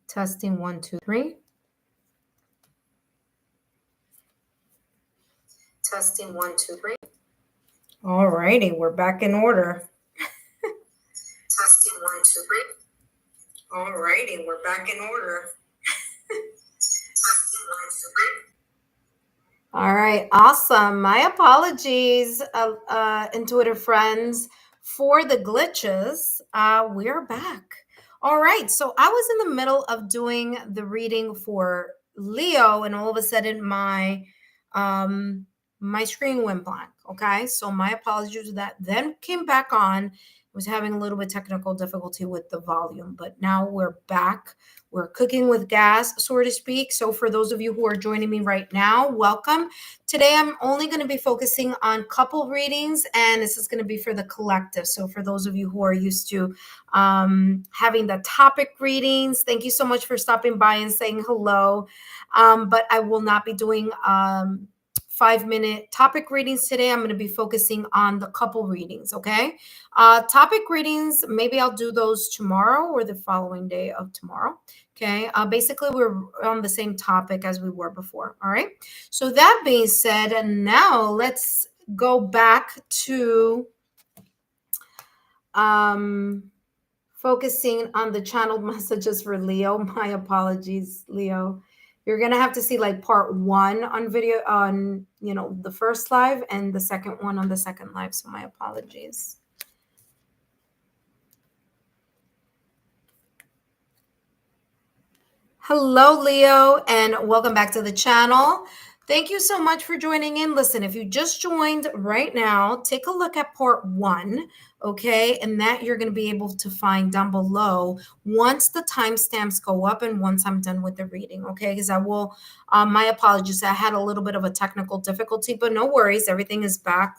Testing 1, 2, 3. Testing 1, 2, 3. All righty, we're back in order. Testing 1, 2, 3. All righty, we're back in order. Testing 1, 2, 3. All right, awesome. My apologies, intuitive friends, for the glitches. We're back. All right, so I was in the middle of doing the reading for Leo, and all of a sudden my screen went blank. Okay, so my apologies for that. Then came back on. Was having a little bit technical difficulty with the volume, but now we're back. We're cooking with gas, so to speak. So for those of you who are joining me right now, welcome. Today, I'm only going to be focusing on couple readings, and this is going to be for the collective. So for those of you who are used to having the topic readings, thank you so much for stopping by and saying hello. But I will not be doing 5-minute topic readings today. I'm going to be focusing on the couple readings, okay? Topic readings, maybe I'll do those tomorrow or the following day of tomorrow, okay? Basically, we're on the same topic as we were before, all right? So that being said, now let's go back to focusing on the channeled messages for Leo. My apologies, Leo. You're going to have to see like part 1 on video on, the first live and the second one on the second live. So my apologies. Hello, Leo, and welcome back to the channel. Thank you so much for joining in. Listen, if you just joined right now, take a look at part 1, okay? And that you're going to be able to find down below once the timestamps go up and once I'm done with the reading, okay? Because I will, my apologies, I had a little bit of a technical difficulty, but no worries. Everything is back,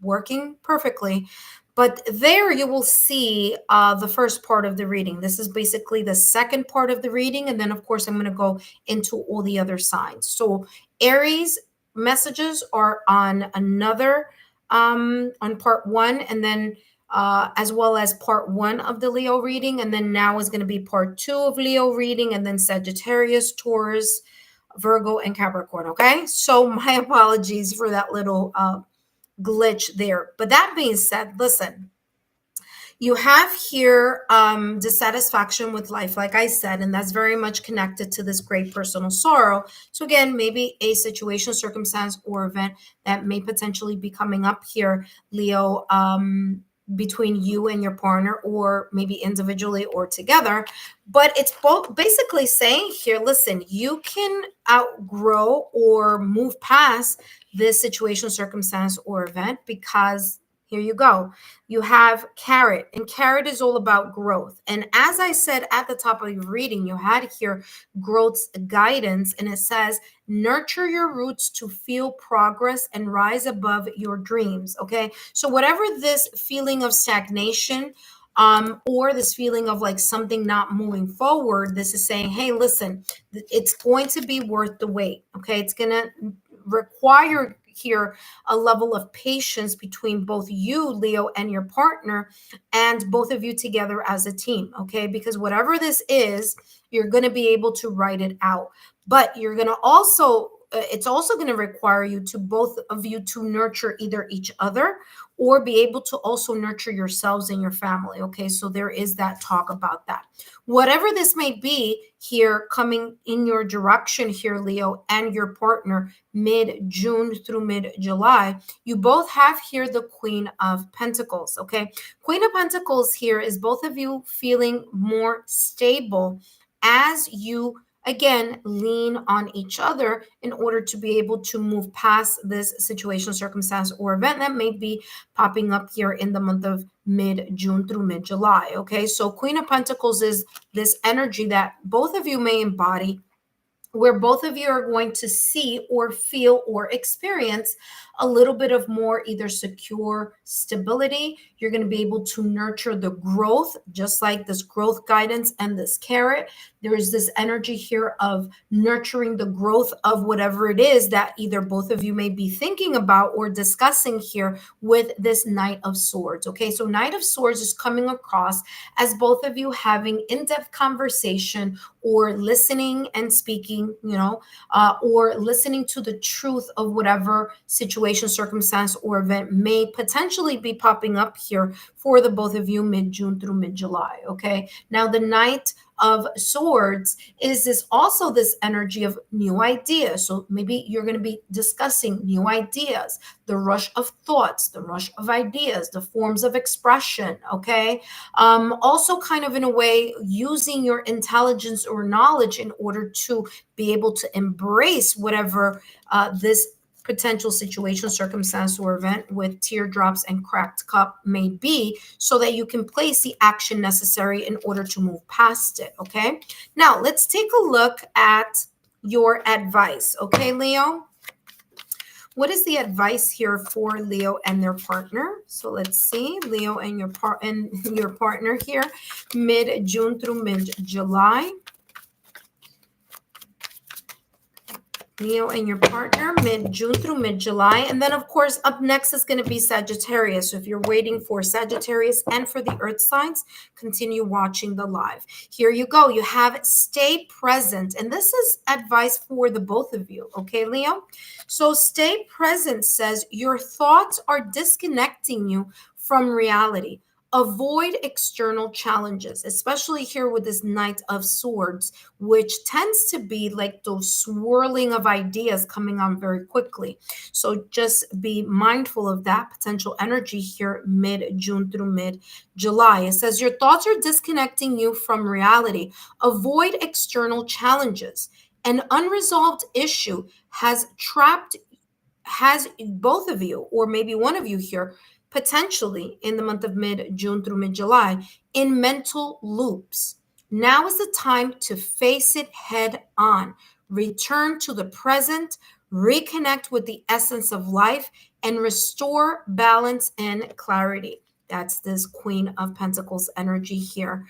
working perfectly. But there you will see the first part of the reading. This is basically the second part of the reading. And then, of course, I'm going to go into all the other signs. So Aries messages are on another, on part 1. And then as well as part 1 of the Leo reading. And then now is going to be part 2 of Leo reading. And then Sagittarius, Taurus, Virgo, and Capricorn. Okay. So my apologies for that little glitch there. But that being said, listen, you have here dissatisfaction with life, like I said, and that's very much connected to this great personal sorrow. So again, maybe a situation, circumstance, or event that may potentially be coming up here, Leo, between you and your partner, or maybe individually or together. But it's both basically saying here, listen, you can outgrow or move past this situation, circumstance, or event, because here you go. You have carrot, and carrot is all about growth. And as I said at the top of your reading, you had here growth's guidance, and it says, nurture your roots to feel progress and rise above your dreams. Okay. So whatever this feeling of stagnation, or this feeling of like something not moving forward, this is saying, hey, listen, it's going to be worth the wait. Okay. It's going to require here a level of patience between both you, Leo, and your partner, and both of you together as a team. Okay. Because whatever this is, you're going to be able to write it out. But you're going to also, it's also going to require you to both of you to nurture either each other or be able to also nurture yourselves and your family. Okay. So there is that talk about that. Whatever this may be here coming in your direction here, Leo, and your partner mid-June through mid-July, you both have here the Queen of Pentacles. Okay. Queen of Pentacles here is both of you feeling more stable as you again lean on each other in order to be able to move past this situation, circumstance, or event that may be popping up here in the month of mid-June through mid-July. Okay, so Queen of Pentacles is this energy that both of you may embody where both of you are going to see or feel or experience a little bit of more either secure stability. You're going to be able to nurture the growth, just like this growth guidance and this carrot. There is this energy here of nurturing the growth of whatever it is that either both of you may be thinking about or discussing here with this Knight of Swords. Okay, so Knight of Swords is coming across as both of you having in-depth conversation or listening and speaking, or listening to the truth of whatever situation, circumstance, or event may potentially be popping up here for the both of you mid-June through mid-July. Okay, now the Knight of Swords is this energy of new ideas. So maybe you're going to be discussing new ideas, the rush of thoughts, the rush of ideas, the forms of expression. Okay, also kind of in a way using your intelligence or knowledge in order to be able to embrace whatever this potential situation, circumstance, or event with teardrops and cracked cup may be, so that you can place the action necessary in order to move past it. Okay, now let's take a look at your advice. Okay, Leo, what is the advice here for Leo and their partner? So let's see, Leo and your partner here, mid-June through mid-July. Leo and your partner, mid-June through mid-July. And then, of course, up next is going to be Sagittarius. So if you're waiting for Sagittarius and for the earth signs, continue watching the live. Here you go. You have stay present. And this is advice for the both of you. Okay, Leo? So stay present says your thoughts are disconnecting you from reality. Avoid external challenges, especially here with this Knight of Swords, which tends to be like those swirling of ideas coming on very quickly. So just be mindful of that potential energy here mid-June through mid-July. It says your thoughts are disconnecting you from reality. Avoid external challenges. An unresolved issue has both of you, or maybe one of you here, potentially in the month of mid-June through mid-July, in mental loops. Now is the time to face it head on. Return to the present, reconnect with the essence of life, and restore balance and clarity. That's this Queen of Pentacles energy here.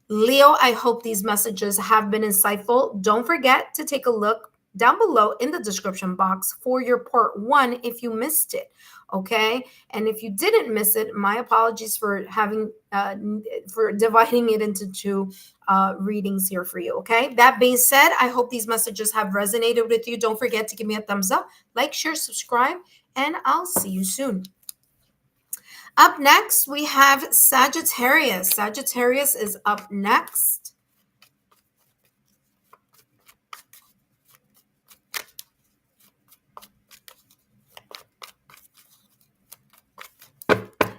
Leo, I hope these messages have been insightful. Don't forget to take a look down below in the description box for your part 1 if you missed it. Okay, and if you didn't miss it, my apologies for having for dividing it into 2 readings here for you. Okay, that being said, I hope these messages have resonated with you. Don't forget to give me a thumbs up, like, share, subscribe, and I'll see you soon. Up next, we have Sagittarius. Sagittarius is up next.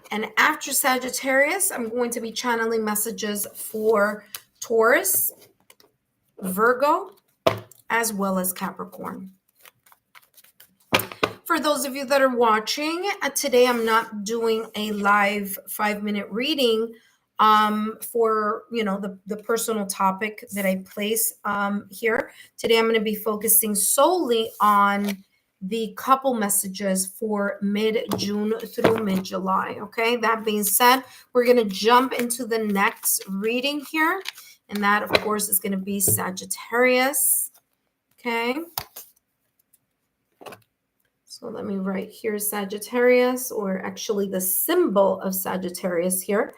And after Sagittarius, I'm going to be channeling messages for Taurus, Virgo, as well as Capricorn. For those of you that are watching, today I'm not doing a live 5-minute reading for the personal topic that I place here. Today I'm going to be focusing solely on the couple messages for mid-June through mid-July. Okay, that being said, we're going to jump into the next reading here, and that of course is going to be Sagittarius. Okay, so let me write here Sagittarius, or actually the symbol of Sagittarius here.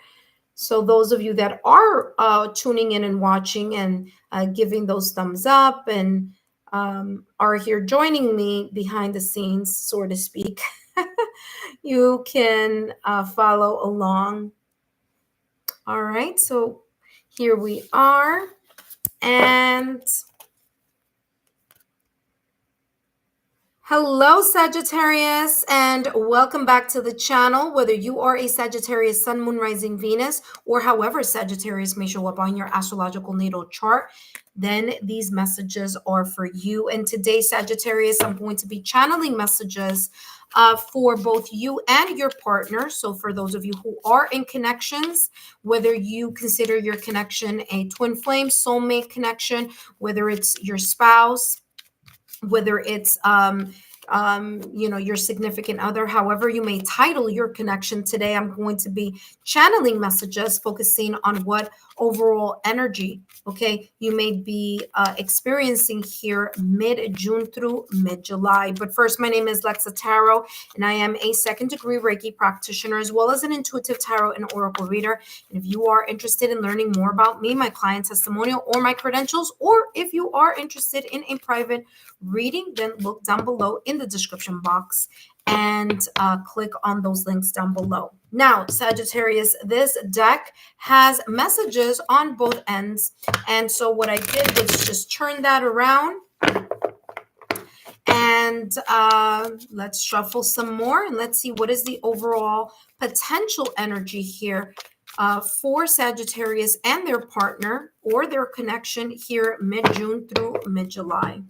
So those of you that are tuning in and watching and giving those thumbs up and are here joining me behind the scenes, so to speak, you can follow along. All right, so here we are. And Hello, Sagittarius, and welcome back to the channel. Whether you are a Sagittarius, Sun, Moon, Rising, Venus, or however Sagittarius may show up on your astrological natal chart, then these messages are for you. And today, Sagittarius, I'm going to be channeling messages for both you and your partner. So for those of you who are in connections, whether you consider your connection a twin flame, soulmate connection, whether it's your spouse, whether it's your significant other, however you may title your connection. Today I'm going to be channeling messages focusing on what overall energy, okay, you may be experiencing here mid-June through mid-July. But first, my name is Lexa Tarot, and I am a second degree Reiki practitioner as well as an intuitive tarot and oracle reader. And if you are interested in learning more about me, my client testimonial, or my credentials, or if you are interested in a private reading, then look down below in the description box and click on those links down below. Now, Sagittarius, this deck has messages on both ends. And so what I did was just turn that around and let's shuffle some more and let's see what is the overall potential energy here for Sagittarius and their partner or their connection here mid-June through mid-July.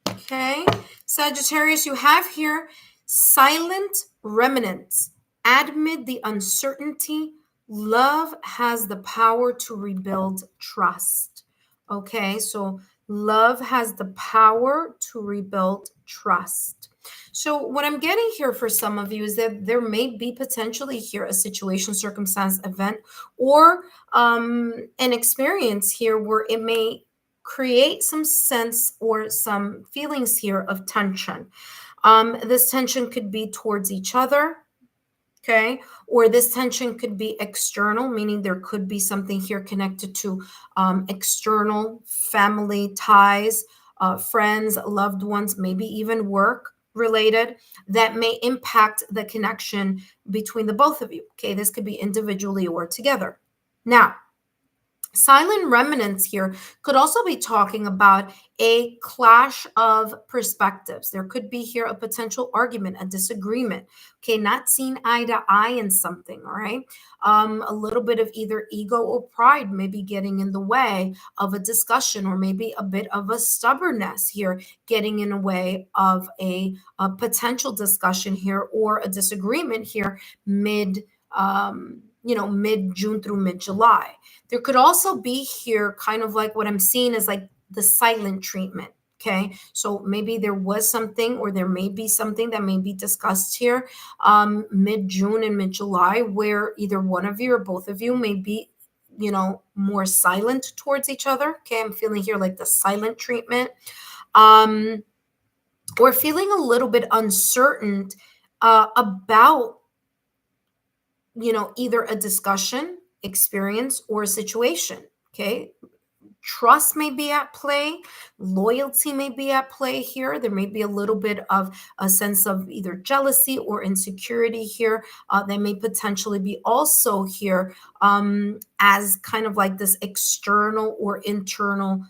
Okay, Sagittarius, you have here silent remnants. Amid the uncertainty, love has the power to rebuild trust. Okay, so love has the power to rebuild trust. So what I'm getting here for some of you is that there may be potentially here a situation, circumstance, event, or an experience here where it may create some sense or some feelings here of tension. This tension could be towards each other, okay, or this tension could be external, meaning there could be something here connected to external family ties, friends, loved ones, maybe even work related that may impact the connection between the both of you. Okay, this could be individually or together. Now, silent remnants here could also be talking about a clash of perspectives. There could be here a potential argument, a disagreement, okay, not seeing eye to eye in something, all right? A little bit of either ego or pride maybe getting in the way of a discussion, or maybe a bit of a stubbornness here getting in the way of a potential discussion here or a disagreement here mid-June through mid-July. There could also be here kind of like what I'm seeing is like the silent treatment. Okay, so maybe there was something, or there may be something that may be discussed here mid-June and mid-July where either one of you or both of you may be, more silent towards each other. Okay, I'm feeling here like the silent treatment. Or feeling a little bit uncertain about either a discussion, experience, or a situation. Okay, trust may be at play, loyalty may be at play here. There may be a little bit of a sense of either jealousy or insecurity here. They may potentially be also here as kind of like this external or internal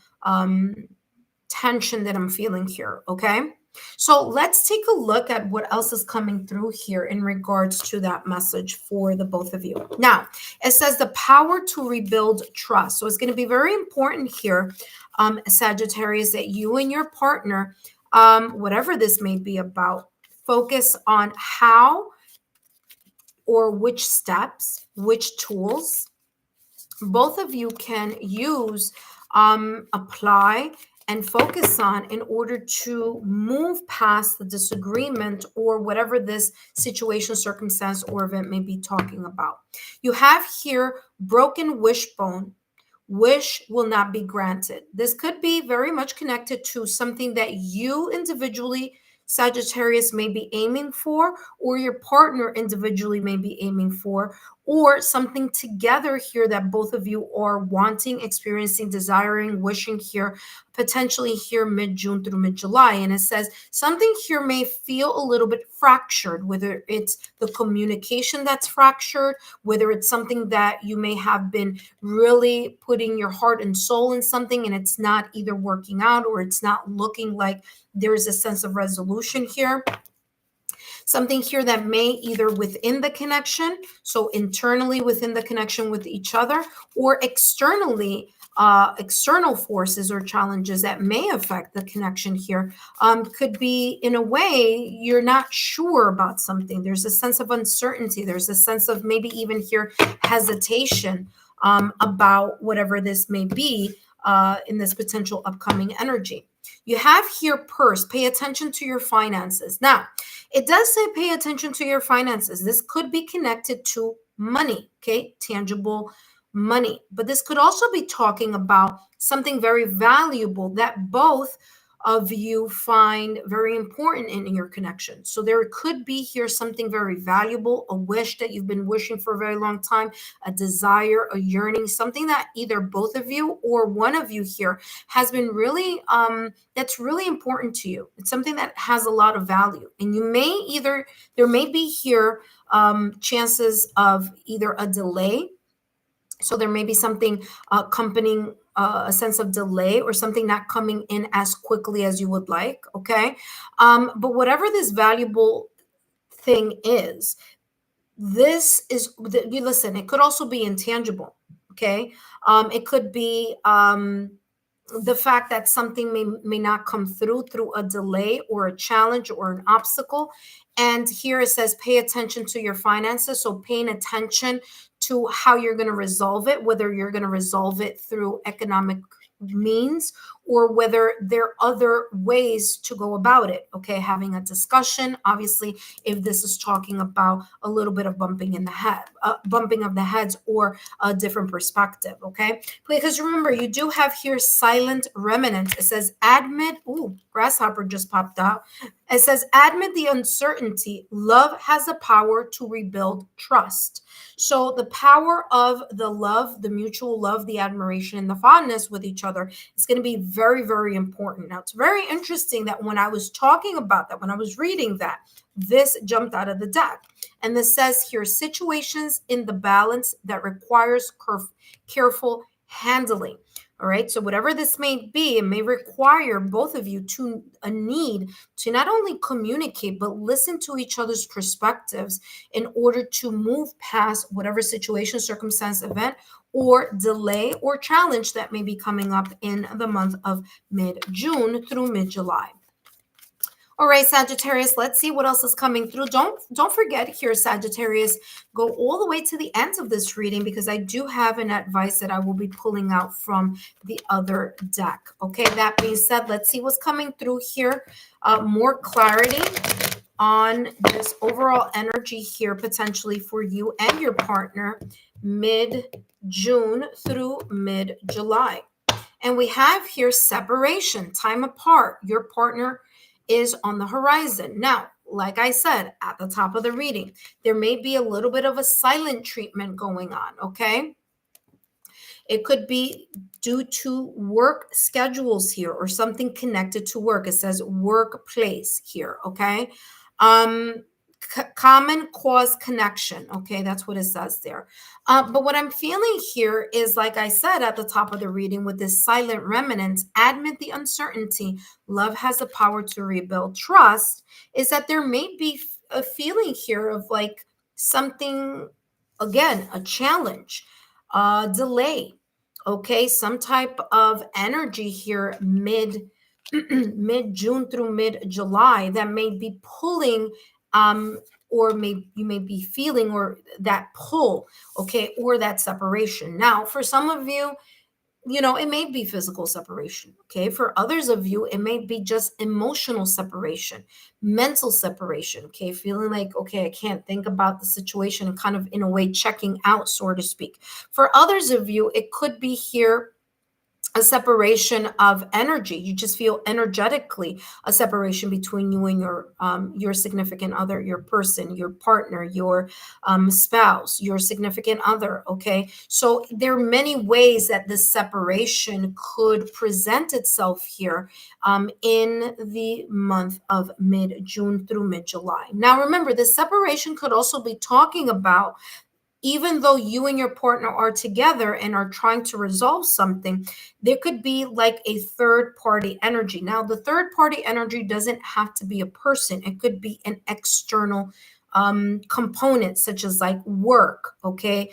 tension that I'm feeling here. Okay, so let's take a look at what else is coming through here in regards to that message for the both of you. Now, it says the power to rebuild trust. So it's going to be very important here, Sagittarius, that you and your partner, whatever this may be about, focus on how or which steps, which tools both of you can use, apply, and focus on in order to move past the disagreement or whatever this situation, circumstance, or event may be talking about. You have here broken wishbone. Wish will not be granted. This could be very much connected to something that you individually, Sagittarius, may be aiming for, or your partner individually may be aiming for, or something together here that both of you are wanting, experiencing, desiring, wishing here, potentially here mid-June through mid-July. And it says something here may feel a little bit fractured, whether it's the communication that's fractured, whether it's something that you may have been really putting your heart and soul in something and it's not either working out or it's not looking like there's a sense of resolution here. Something here that may either within the connection, so internally within the connection with each other, or externally, external forces or challenges that may affect the connection here, could be in a way you're not sure about something. There's a sense of uncertainty. There's a sense of maybe even here hesitation about whatever this may be in this potential upcoming energy. You have here purse. Pay attention to your finances. Now, it does say pay attention to your finances. This could be connected to money, okay? Tangible money. But this could also be talking about something very valuable that both of you find very important in your connection. So there could be here something very valuable, a wish that you've been wishing for a very long time, a desire, a yearning, something that either both of you or one of you here has been really that's really important to you. It's something that has a lot of value. And you may either, there may be here chances of either a delay. So there may be something accompanying a sense of delay or something not coming in as quickly as you would like. Okay. But whatever this valuable thing is, this is, you listen, it could also be intangible. Okay. It could be the fact that something may not come through a delay or a challenge or an obstacle. And here it says pay attention to your finances. So paying attention to how you're going to resolve it, whether you're going to resolve it through economic means or whether there are other ways to go about it. Okay, having a discussion. Obviously, if this is talking about a little bit of bumping in the head, bumping of the heads, or a different perspective. Okay, because remember, you do have here silent remnants. It says admit. Ooh, grasshopper just popped out. It says admit the uncertainty. Love has the power to rebuild trust. So the power of the love, the mutual love, the admiration, and the fondness with each other is going to be very, very important. Now, it's very interesting that when I was talking about that, when I was reading that, this jumped out of the deck. And this says here, situations in the balance that requires careful handling. All right. So whatever this may be, it may require both of you to a need to not only communicate, but listen to each other's perspectives in order to move past whatever situation, circumstance, event, or delay or challenge that may be coming up in the month of mid-June through mid-July. All right, Sagittarius, let's see what else is coming through. Don't forget here, Sagittarius, go all the way to the end of this reading because I do have an advice that I will be pulling out from the other deck. Okay, that being said, let's see what's coming through here. More clarity on this overall energy here potentially for you and your partner mid-June through mid-July. And we have here separation, time apart. Your partner is on the horizon. Now, like I said at the top of the reading, there may be a little bit of a silent treatment going on, okay? It could be due to work schedules here or something connected to work. It says workplace here, okay? Common cause connection. Okay, that's what it says there. But what I'm feeling here is, like I said at the top of the reading, with this silent remnants, admit the uncertainty. Love has the power to rebuild trust. Is that there may be a feeling here of like something, again, a challenge, delay. Okay, some type of energy here mid-June through mid-July that may be pulling or you may be feeling or that pull, okay, or that separation. Now, for some of you, it may be physical separation, okay? For others of you, it may be just emotional separation, mental separation, okay? Feeling like, okay, I can't think about the situation and kind of in a way checking out, so to speak. For others of you, it could be here a separation of energy. You just feel energetically a separation between you and your significant other, your person, your partner, your spouse, your significant other. Okay, so there are many ways that this separation could present itself here in the month of mid-June through mid-July. Now, remember, this separation could also be talking about, even though you and your partner are together and are trying to resolve something, there could be like a third party energy. Now, the third party energy doesn't have to be a person, it could be an external component, such as like work, okay?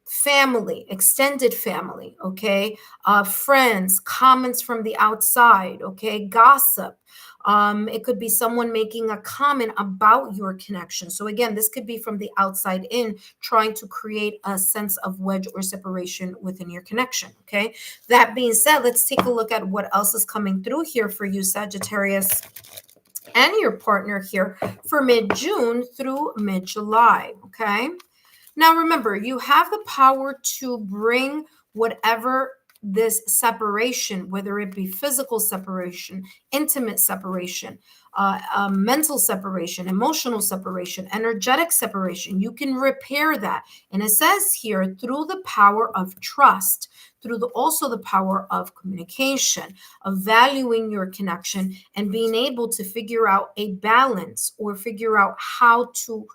Family, extended family, okay? Friends, comments from the outside, okay? Gossip. It could be someone making a comment about your connection. So again, this could be from the outside in, trying to create a sense of wedge or separation within your connection. Okay. That being said, let's take a look at what else is coming through here for you, Sagittarius, and your partner here for mid-June through mid-July. Okay. Now, remember, you have the power to bring whatever this separation, whether it be physical separation, intimate separation, mental separation, emotional separation, energetic separation, you can repair that. And it says here, through the power of trust, through also the power of communication, of valuing your connection and being able to figure out a balance or figure out how to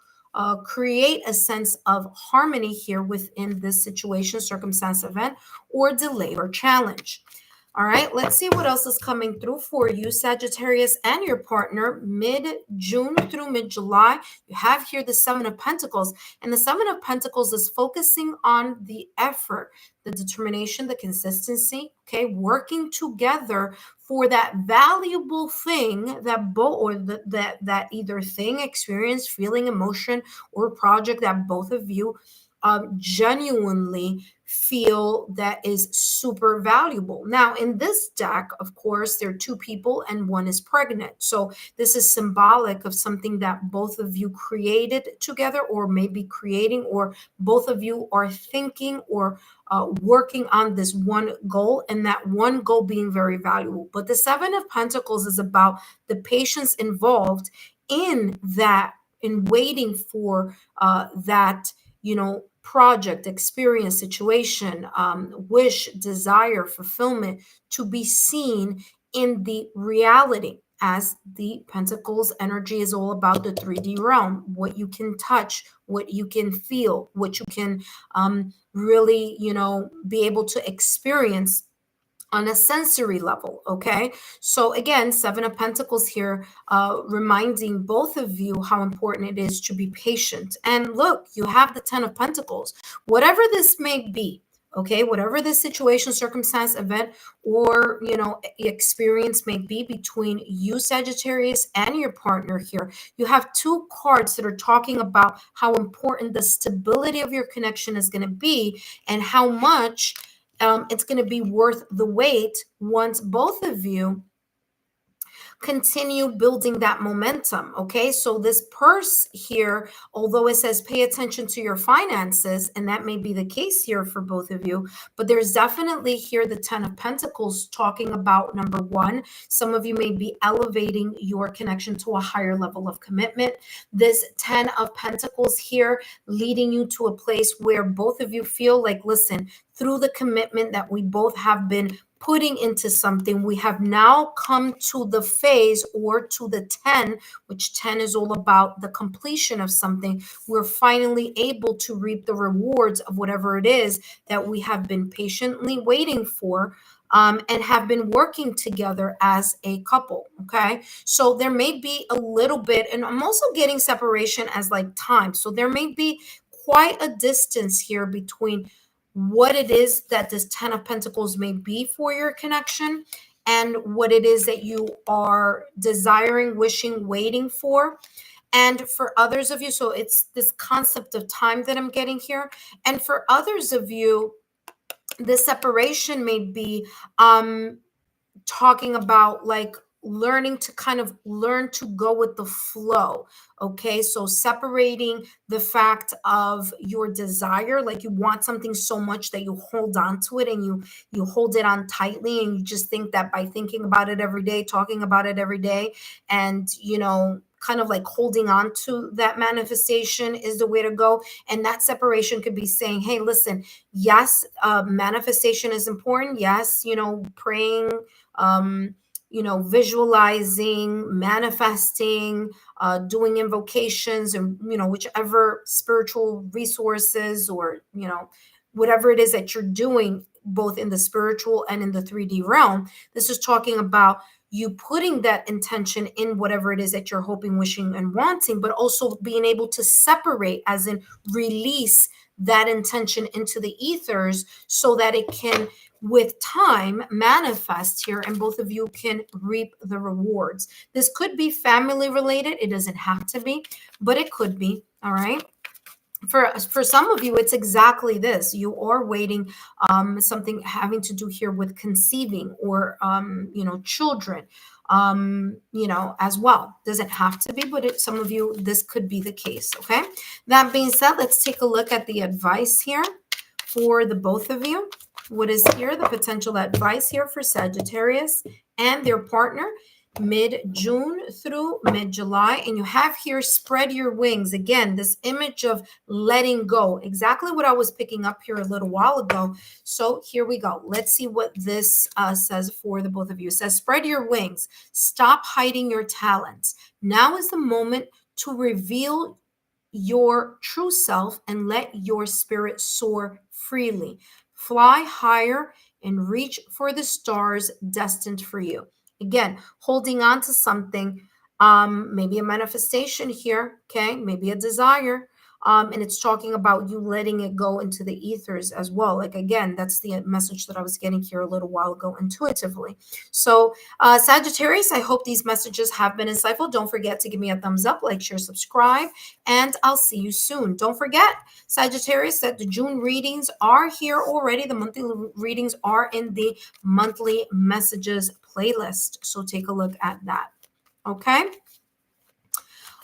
create a sense of harmony here within this situation, circumstance, event, or delay or challenge. All right, let's see what else is coming through for you, Sagittarius, and your partner mid-June through mid-July. You have here the Seven of Pentacles, and the Seven of Pentacles is focusing on the effort, the determination, the consistency, okay, working together for that valuable thing that both, or that either thing, experience, feeling, emotion, or project that both of you genuinely feel that is super valuable. Now, in this deck, of course, there are two people and one is pregnant. So this is symbolic of something that both of you created together, or maybe creating, or both of you are thinking or working on this one goal, and that one goal being very valuable. But the Seven of Pentacles is about the patience involved in that, in waiting for that, project, experience, situation, wish, desire, fulfillment to be seen in the reality, as the Pentacles energy is all about the 3D realm, what you can touch, what you can feel, what you can really, be able to experience on a sensory level. Okay, so again, Seven of Pentacles here, reminding both of you how important it is to be patient. And look, you have the Ten of Pentacles. Whatever this may be, okay, whatever this situation, circumstance, event, or experience may be between you, Sagittarius, and your partner here, you have two cards that are talking about how important the stability of your connection is going to be, and how much it's going to be worth the wait once both of you continue building that momentum. Okay, so this purse here, although it says pay attention to your finances, and that may be the case here for both of you, but there's definitely here the Ten of Pentacles talking about, number one, some of you may be elevating your connection to a higher level of commitment. This Ten of Pentacles here leading you to a place where both of you feel like, listen, through the commitment that we both have been putting into something, we have now come to the phase, or to the 10, which 10 is all about the completion of something. We're finally able to reap the rewards of whatever it is that we have been patiently waiting for, and have been working together as a couple. Okay, so there may be a little bit, and I'm also getting separation as like time, so there may be quite a distance here between what it is that this Ten of Pentacles may be for your connection, and what it is that you are desiring, wishing, waiting for. And for others of you, so it's this concept of time that I'm getting here. And for others of you, the separation may be talking about like learning to kind of learn to go with the flow. Okay, so separating the fact of your desire, like you want something so much that you hold on to it and you hold it on tightly, and you just think that by thinking about it every day, talking about it every day, and kind of like holding on to that manifestation is the way to go. And that separation could be saying, hey, listen, yes, manifestation is important. Yes, praying, visualizing, manifesting, doing invocations, and whichever spiritual resources, or whatever it is that you're doing, both in the spiritual and in the 3D realm. This is talking about you putting that intention in whatever it is that you're hoping, wishing, and wanting, but also being able to separate, as in release that intention into the ethers, so that it can, with time, manifest here, and both of you can reap the rewards. This could be family related. It doesn't have to be, but it could be. All right. For some of you, it's exactly this. You are waiting, something having to do here with conceiving, or children, as well. Doesn't have to be, but some of you, this could be the case. Okay, that being said, let's take a look at the advice here for the both of you. What is here the potential advice here for Sagittarius and their partner, mid-June through mid-July? And you have here, spread your wings. Again, this image of letting go, exactly what I was picking up here a little while ago. So here we go. Let's see what this says for the both of you. It says, spread your wings, stop hiding your talents. Now is the moment to reveal your true self and let your spirit soar freely. Fly higher and reach for the stars destined for you. Again, holding on to something, maybe a manifestation here, okay, maybe a desire. And it's talking about you letting it go into the ethers as well. Like, again, that's the message that I was getting here a little while ago intuitively. So, Sagittarius, I hope these messages have been insightful. Don't forget to give me a thumbs up, like, share, subscribe, and I'll see you soon. Don't forget, Sagittarius, that the June readings are here already. The monthly readings are in the monthly messages playlist. So take a look at that. Okay.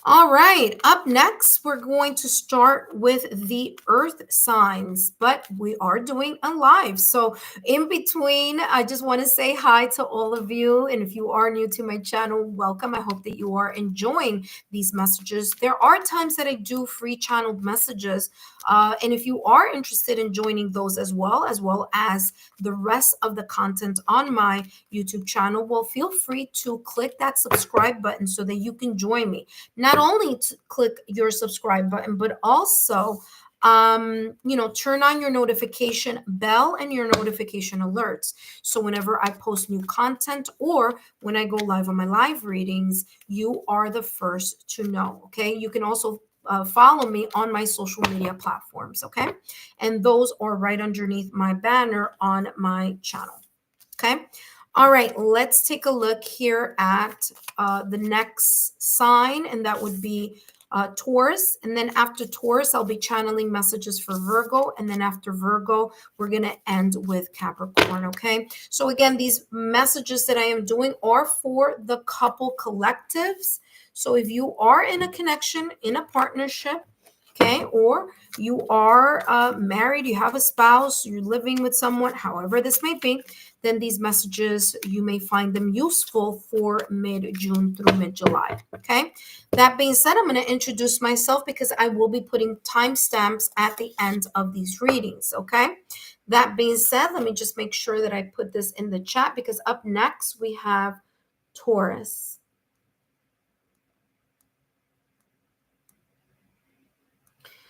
All right, up next, we're going to start with the earth signs, but we are doing a live. So in between, I just want to say hi to all of you. And if you are new to my channel, welcome. I hope that you are enjoying these messages. There are times that I do free channeled messages. And if you are interested in joining those as well as the rest of the content on my YouTube channel, well, feel free to click that subscribe button so that you can join me. Not only to click your subscribe button, but also, turn on your notification bell and your notification alerts. So whenever I post new content or when I go live on my live readings, you are the first to know. Okay. You can also follow me on my social media platforms. Okay. And those are right underneath my banner on my channel. Okay. All right, let's take a look here at the next sign, and that would be Taurus. And then after Taurus, I'll be channeling messages for Virgo. And then after Virgo, we're going to end with Capricorn, okay? So again, these messages that I am doing are for the couple collectives. So if you are in a connection, in a partnership, okay, or you are married, you have a spouse, you're living with someone, however this may be, then these messages, you may find them useful for mid-June through mid-July, okay? That being said, I'm going to introduce myself because I will be putting timestamps at the end of these readings, okay? That being said, let me just make sure that I put this in the chat, because up next we have Taurus.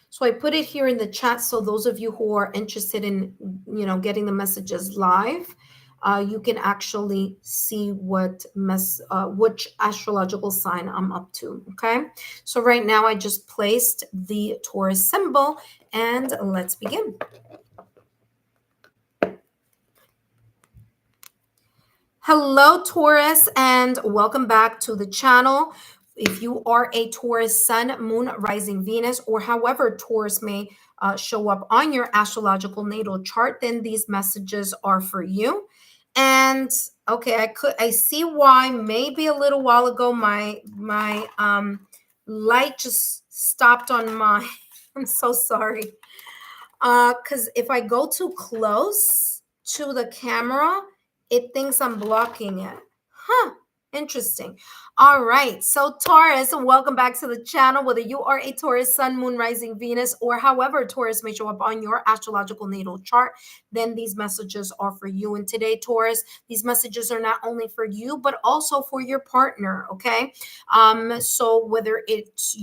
So I put it here in the chat, so those of you who are interested in, getting the messages live, you can actually see which astrological sign I'm up to, okay? So right now I just placed the Taurus symbol, and let's begin. Hello, Taurus, and welcome back to the channel. If you are a Taurus sun, moon, rising Venus, or however Taurus may show up on your astrological natal chart, then these messages are for you. And okay, I see why maybe a little while ago my light just stopped on my I'm so sorry. Because if I go too close to the camera, it thinks I'm blocking it. Huh. Interesting. All right. So, Taurus, welcome back to the channel. Whether you are a Taurus, Sun, Moon, Rising, Venus, or however Taurus may show up on your astrological natal chart, then these messages are for you. And today, Taurus, these messages are not only for you, but also for your partner. Okay. So whether it's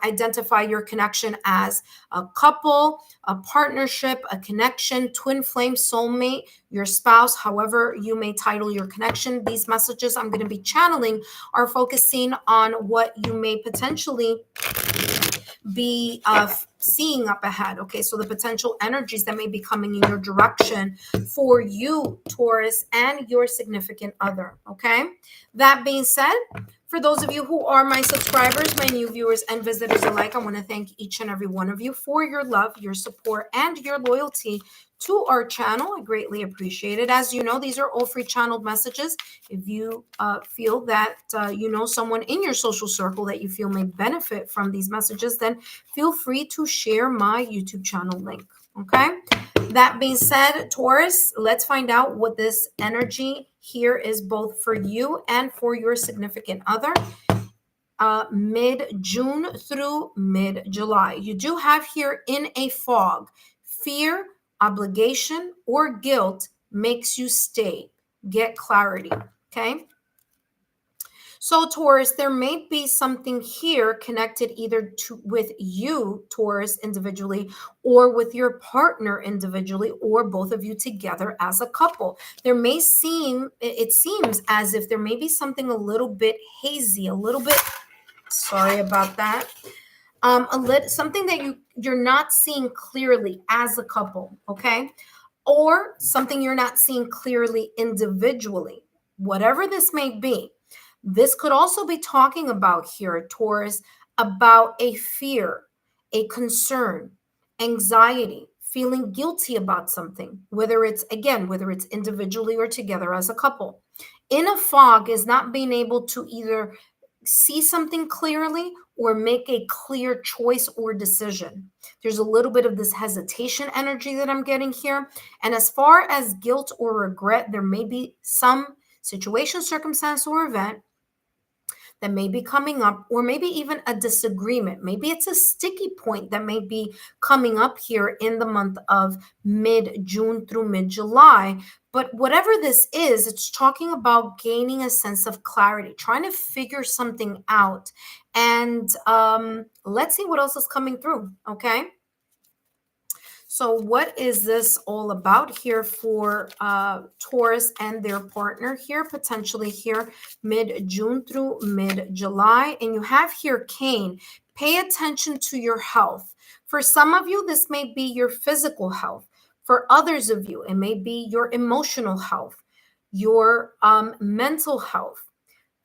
identify your connection as a couple, a partnership, a connection, twin flame, soulmate, your spouse, however you may title your connection. These messages I'm going to be channeling are focusing on what you may potentially be seeing up ahead. Okay, so the potential energies that may be coming in your direction for you, Taurus, and your significant other. Okay, that being said, for those of you who are my subscribers, my new viewers and visitors alike, I want to thank each and every one of you for your love, your support, and your loyalty to our channel. I greatly appreciate it. As you know, these are all free channeled messages. If you feel that you know someone in your social circle that you feel may benefit from these messages, then feel free to share my YouTube channel link. Okay. That being said, Taurus, let's find out what this energy here is both for you and for your significant other. Mid-June through mid-July. You do have here in a fog, fear, obligation, or guilt makes you stay. Get clarity. Okay. So Taurus, there may be something here connected either with you, Taurus, individually, or with your partner individually, or both of you together as a couple. It seems as if there may be something a little bit hazy, a little bit, sorry about that. Something that you're not seeing clearly as a couple, okay? Or something you're not seeing clearly individually. Whatever this may be, this could also be talking about here, Taurus, about a fear, a concern, anxiety, feeling guilty about something, whether it's individually or together as a couple. In a fog is not being able to either see something clearly or make a clear choice or decision. There's a little bit of this hesitation energy that I'm getting here. And as far as guilt or regret, there may be some situation, circumstance, or event that may be coming up, or maybe even a disagreement. Maybe it's a sticky point that may be coming up here in the month of mid-June through mid-July. But whatever this is, it's talking about gaining a sense of clarity, trying to figure something out. And let's see what else is coming through, okay? So what is this all about here for Taurus and their partner here, potentially here mid-June through mid-July? And you have here Cain. Pay attention to your health. For some of you, this may be your physical health. For others of you, it may be your emotional health, your mental health,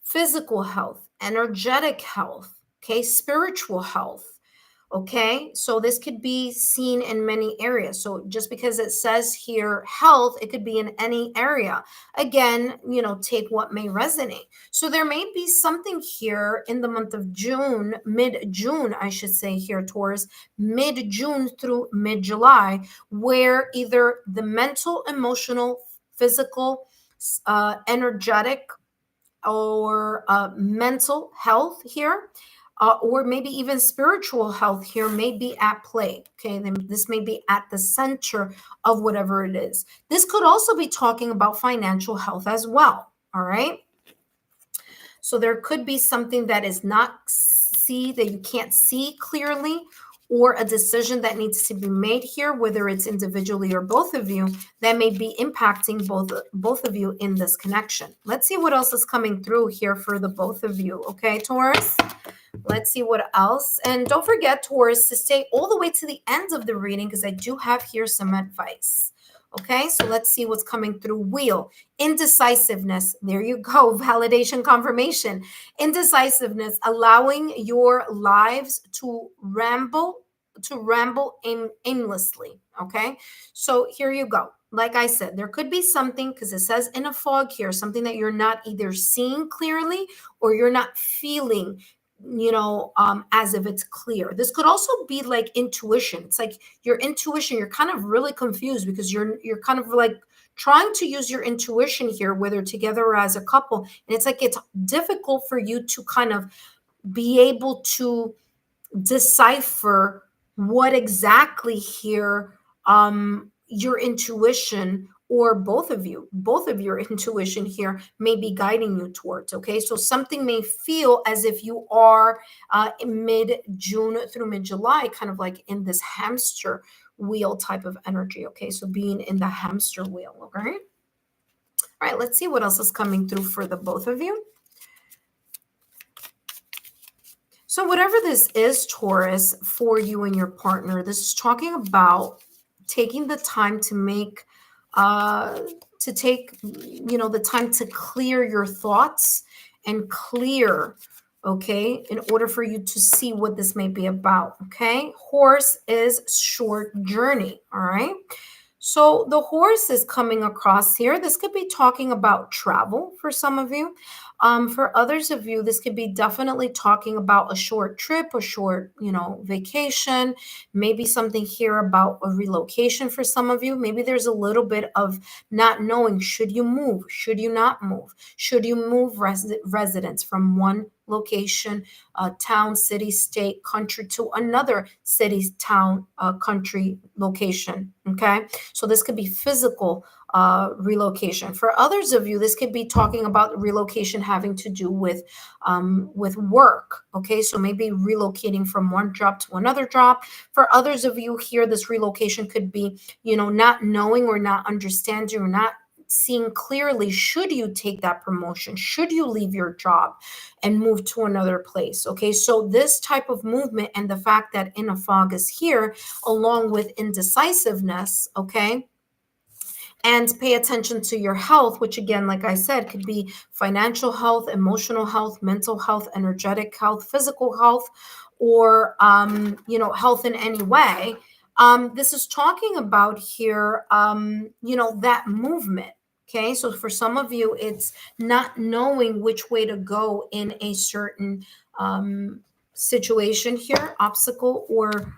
physical health, energetic health, okay, spiritual health. Okay, so this could be seen in many areas. So just because it says here health, it could be in any area. Again, take what may resonate. So there may be something here in the month of June, mid-June, I should say here, Taurus, mid-June through mid-July, where either the mental, emotional, physical, energetic, or mental health here, or maybe even spiritual health here may be at play. Okay, then this may be at the center of whatever it is. This could also be talking about financial health as well. All right. So there could be something that is that you can't see clearly, or a decision that needs to be made here, whether it's individually or both of you, that may be impacting both of you in this connection. Let's see what else is coming through here for the both of you. Okay, Taurus. Let's see what else. And don't forget, Taurus, to stay all the way to the end of the reading, because I do have here some advice. Okay, so let's see what's coming through. Wheel, indecisiveness. There you go. Validation, confirmation. Indecisiveness, allowing your lives to ramble aimlessly. Okay, so here you go. like I said, there could be something, because it says in a fog here, something that you're not either seeing clearly or you're not feeling, as if it's clear. This could also be like intuition. It's like your intuition, you're kind of really confused because you're kind of like trying to use your intuition here, whether together or as a couple. And it's like it's difficult for you to kind of be able to decipher what exactly here your intuition, or both of your intuition here may be guiding you towards. Okay, so something may feel as if you are mid-June through mid-July, kind of like in this hamster wheel type of energy. Okay, so being in the hamster wheel. Okay, all right, let's see what else is coming through for the both of you. So whatever this is, Taurus, for you and your partner, this is talking about taking the time to make, the time to clear your thoughts and clear, okay, in order for you to see what this may be about, okay? Horse is short journey, all right? So the horse is coming across here. This could be talking about travel for some of you. For others of you, this could be definitely talking about a short trip, a short, vacation, maybe something here about a relocation for some of you. Maybe there's a little bit of not knowing, should you move? Should you not move? Should you move residence from one location, town, city, state, country to another city, town, country, location, okay? So this could be physical relocation. For others of you, this could be talking about relocation having to do with work. Okay, so maybe relocating from one job to another job. For others of you here, this relocation could be, not knowing or not understanding or not seeing clearly, should you take that promotion? Should you leave your job and move to another place? Okay, so this type of movement and the fact that inner fog is here, along with indecisiveness, okay, and pay attention to your health, which again, like I said, could be financial health, emotional health, mental health, energetic health, physical health, or health in any way. This is talking about here, that movement. Okay, so for some of you, it's not knowing which way to go in a certain situation here, obstacle, or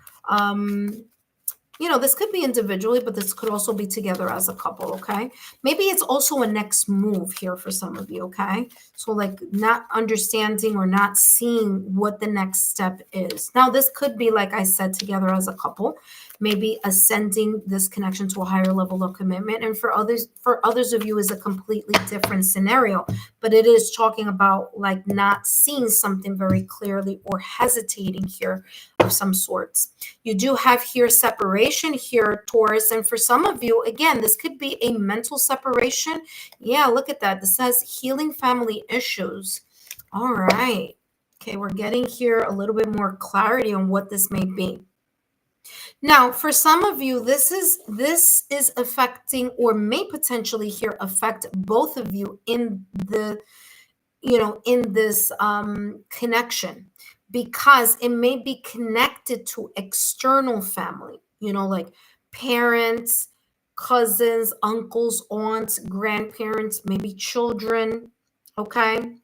this could be individually, but this could also be together as a couple, okay? Maybe it's also a next move here for some of you, okay? So like not understanding or not seeing what the next step is. Now, this could be, like I said, together as a couple, maybe ascending this connection to a higher level of commitment. And for others of you is a completely different scenario, but it is talking about like not seeing something very clearly or hesitating here of some sorts. You do have here separation here, Taurus. And for some of you, again, this could be a mental separation. Yeah, look at that. This says healing family issues. All right. Okay, we're getting here a little bit more clarity on what this may be. Now, for some of you, this is affecting or may potentially here affect both of you in the, in this connection, because it may be connected to external family, like parents, cousins, uncles, aunts, grandparents, maybe children, okay?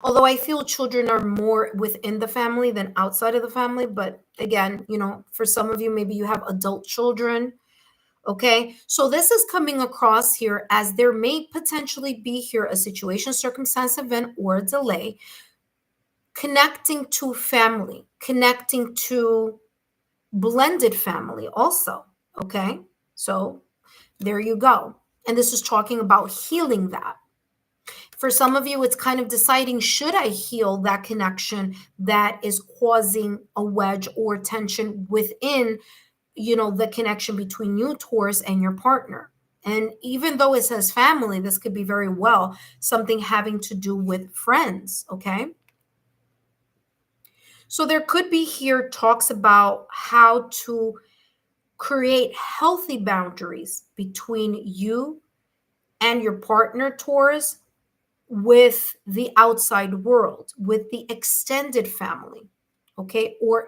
Although I feel children are more within the family than outside of the family. But again, for some of you, maybe you have adult children. Okay. So this is coming across here as there may potentially be here a situation, circumstance, event, or a delay connecting to family, connecting to blended family also. Okay. So there you go. And this is talking about healing that. For some of you, it's kind of deciding, should I heal that connection that is causing a wedge or tension within, the connection between you, Taurus, and your partner. And even though it says family, this could be very well something having to do with friends, okay? So there could be here talks about how to create healthy boundaries between you and your partner, Taurus, with the outside world, with the extended family, okay, or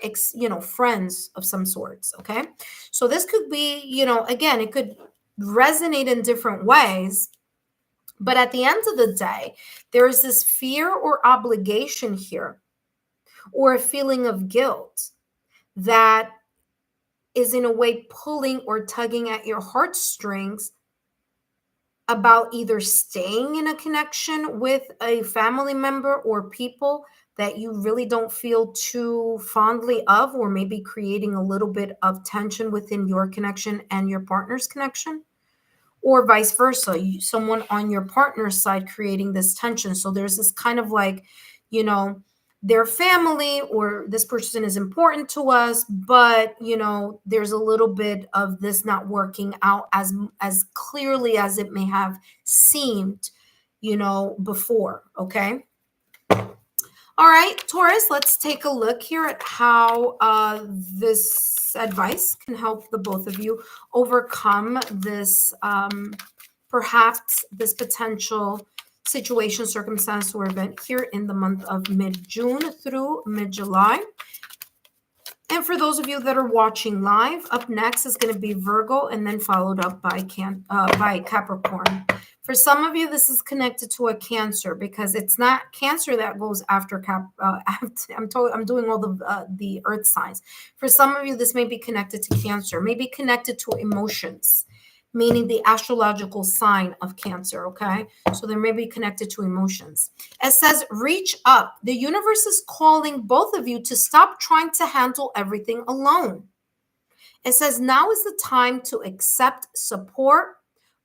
friends of some sorts, okay? So this could be, again, it could resonate in different ways. But at the end of the day, there is this fear or obligation here, or a feeling of guilt that is in a way pulling or tugging at your heartstrings about either staying in a connection with a family member or people that you really don't feel too fondly of, or maybe creating a little bit of tension within your connection and your partner's connection, or vice versa, someone on your partner's side creating this tension. So there's this kind of like, you know, their family or this person is important to us, but you know, there's a little bit of this not working out as clearly as it may have seemed, you know, before. Okay. All right, Taurus, let's take a look here at how this advice can help the both of you overcome this, perhaps this potential situation, circumstance, or event here in the month of mid-June through mid-July. And for those of you that are watching live, up next is going to be Virgo, and then followed up by Capricorn. For some of you, this is connected to a Cancer, because it's not Cancer that goes after I'm doing all the Earth signs. For some of you, this may be connected to Cancer, maybe connected to emotions, meaning the astrological sign of Cancer. Okay, so they may be connected to emotions. It says, reach up. The universe is calling both of you to stop trying to handle everything alone. It says, now is the time to accept support.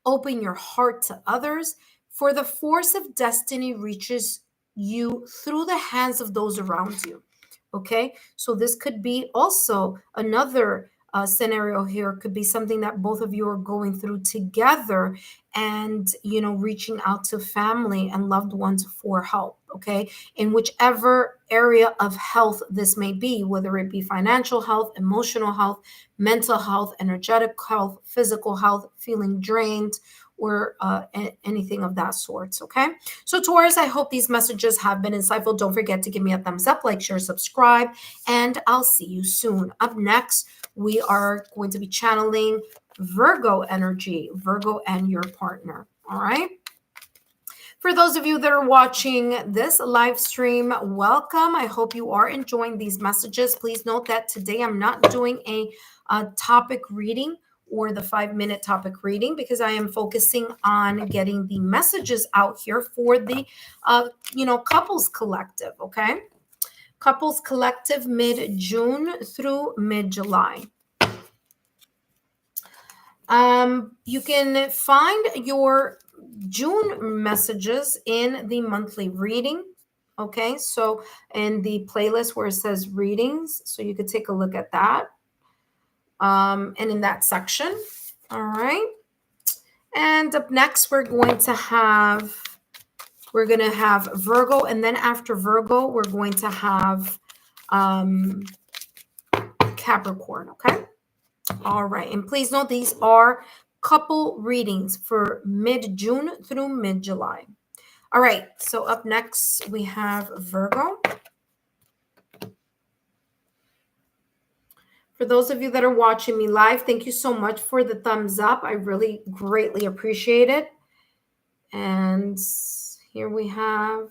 Open your heart to others, for the force of destiny reaches you through the hands of those around you. Okay, so this could be also another scenario here. Could be something that both of you are going through together, and you know, reaching out to family and loved ones for help. Okay, in whichever area of health this may be, whether it be financial health, emotional health, mental health, energetic health, physical health, feeling drained, or anything of that sort. Okay, so Taurus, I hope these messages have been insightful. Don't forget to give me a thumbs up, like, share, subscribe, and I'll see you soon. Up next, we are going to be channeling Virgo energy, Virgo and your partner. All right. For those of you that are watching this live stream, welcome. I hope you are enjoying these messages. Please note that today I'm not doing a topic reading or the 5-minute topic reading, because I am focusing on getting the messages out here for the, couples collective. Okay. Couples collective mid-June through mid-July. You can find your June messages in the monthly reading. Okay, so in the playlist where it says readings, so you could take a look at that. And in that section. All right. And up next, we're going to have Virgo, and then after Virgo, we're going to have Capricorn. Okay. All right. And please note, these are couple readings for mid-June through mid-July. All right. So up next, we have Virgo. For those of you that are watching me live, thank you so much for the thumbs up. I really greatly appreciate it. And here we have,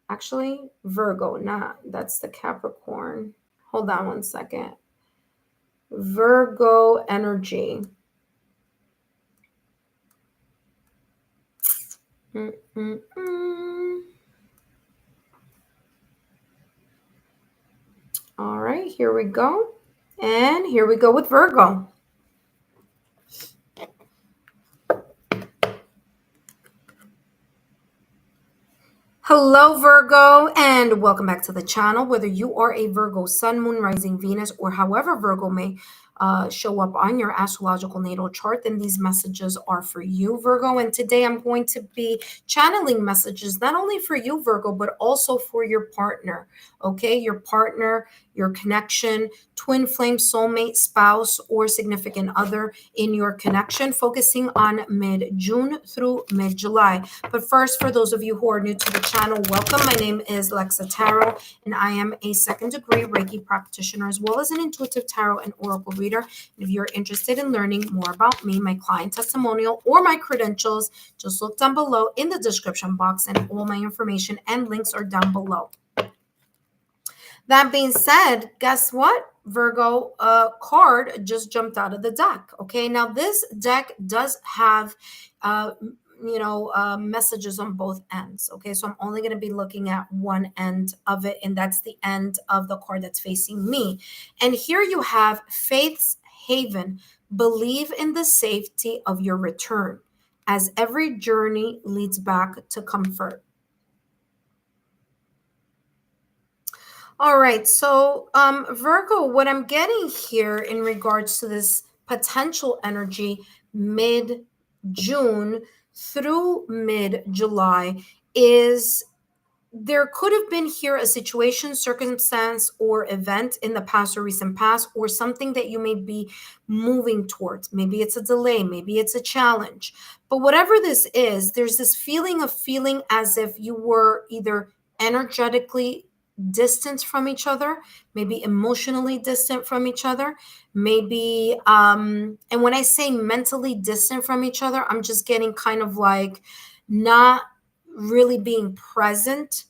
actually, Virgo. That's the Capricorn. Hold on one second. Virgo energy. All right, here we go. And here we go with Virgo. Hello, Virgo, and welcome back to the channel. Whether you are a Virgo sun, moon, rising, Venus, or however Virgo may show up on your astrological natal chart, then these messages are for you, Virgo. And today I'm going to be channeling messages not only for you, Virgo, but also for your partner. Okay, your partner, your connection, twin flame, soulmate, spouse, or significant other in your connection, focusing on mid-June through mid-July. But first, for those of you who are new to the channel, welcome. My name is Lexa Tarot, and I am a second-degree Reiki practitioner, as well as an intuitive tarot and oracle reader. reader. And if you're interested in learning more about me, my client testimonial, or my credentials, just look down below in the description box, and all my information and links are down below. That being said, guess what? Virgo, card just jumped out of the deck. Okay, now this deck does have, messages on both ends. Okay, so I'm only going to be looking at one end of it, and that's the end of the card that's facing me. And here you have Faith's Haven. Believe in the safety of your return, as every journey leads back to comfort. All right, so Virgo, what I'm getting here in regards to this potential energy mid-June through mid-July is there could have been here a situation, circumstance, or event in the past or recent past, or something that you may be moving towards. Maybe it's a delay, maybe it's a challenge. But whatever this is, there's this feeling as if you were either energetically distant from each other, maybe emotionally distant from each other, maybe and when I say mentally distant from each other, I'm just getting kind of like not really being present,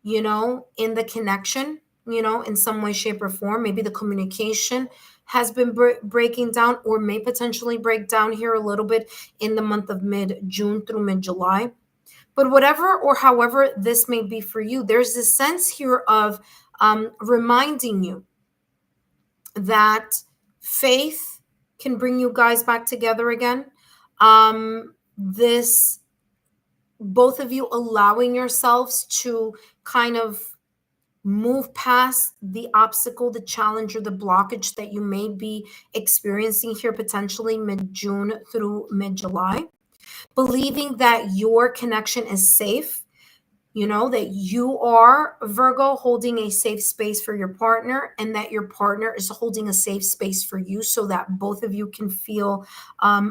in the connection, in some way, shape, or form. Maybe the communication has been breaking down, or may potentially break down here a little bit in the month of mid-June through mid-July. But whatever or however this may be for you, there's this sense here of reminding you that faith can bring you guys back together again. This both of you allowing yourselves to kind of move past the obstacle, the challenge, or the blockage that you may be experiencing here potentially mid-June through mid-July. Believing that your connection is safe, that you are, Virgo, holding a safe space for your partner, and that your partner is holding a safe space for you, so that both of you can feel,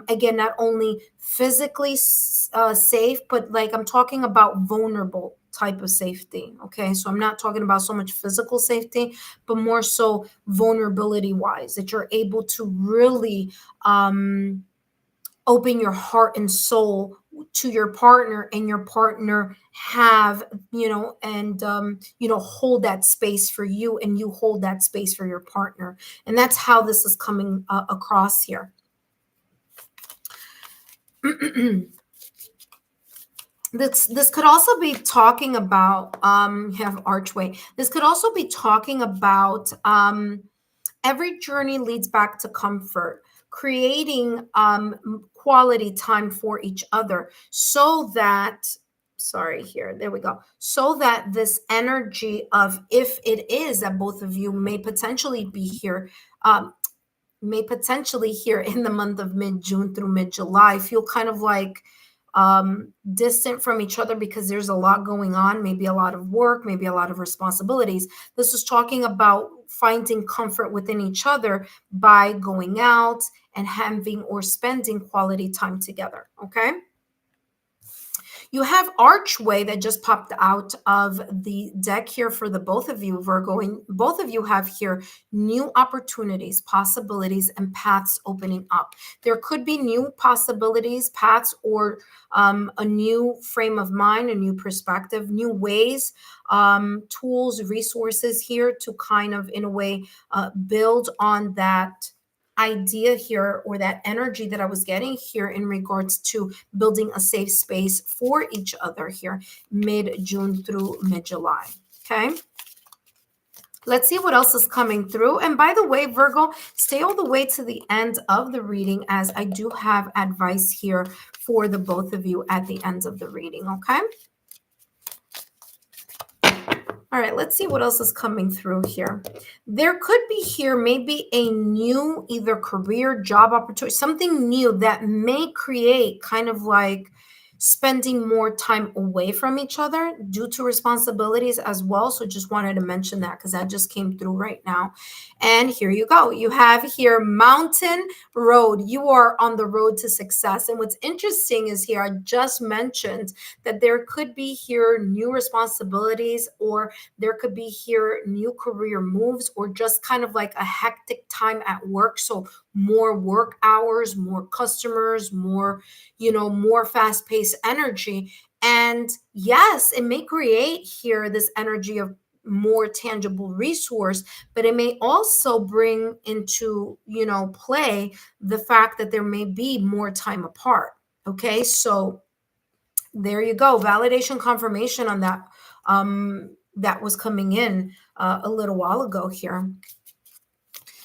again, not only physically safe, but like I'm talking about vulnerable type of safety. Okay, so I'm not talking about so much physical safety, but more so vulnerability wise, that you're able to really open your heart and soul to your partner, and your partner have, hold that space for you, and you hold that space for your partner. And that's how this is coming across here. This could also be talking about, you have archway. This could also be talking about every journey leads back to comfort, creating quality time for each other, so that, there we go, so that this energy of, if it is that both of you may potentially be here, in the month of mid-June through mid-July, feel kind of like distant from each other because there's a lot going on, maybe a lot of work, maybe a lot of responsibilities. This is talking about finding comfort within each other by going out and having or spending quality time together. Okay. You have archway that just popped out of the deck here for the both of you, Virgo, and both of you have here new opportunities, possibilities, and paths opening up. There could be new possibilities, paths, or a new frame of mind, a new perspective, new ways, tools, resources here to kind of, in a way, build on that idea here, or that energy that I was getting here in regards to building a safe space for each other here mid-June through mid-July. Okay. Let's see what else is coming through. And by the way, Virgo, stay all the way to the end of the reading, as I do have advice here for the both of you at the end of the reading. Okay. All right, let's see what else is coming through here. There could be here maybe a new either career, job opportunity, something new that may create kind of like spending more time away from each other due to responsibilities as well. So just wanted to mention that because that just came through right now. And here you go. You have here mountain road. You are on the road to success. And what's interesting is here, I just mentioned that there could be here new responsibilities, or there could be here new career moves, or just kind of like a hectic time at work. So more work hours, more customers, more, more fast-paced energy. And yes, it may create here this energy of more tangible resource, but it may also bring into, play the fact that there may be more time apart. Okay, so there you go. Validation confirmation on that. That was coming in a little while ago here.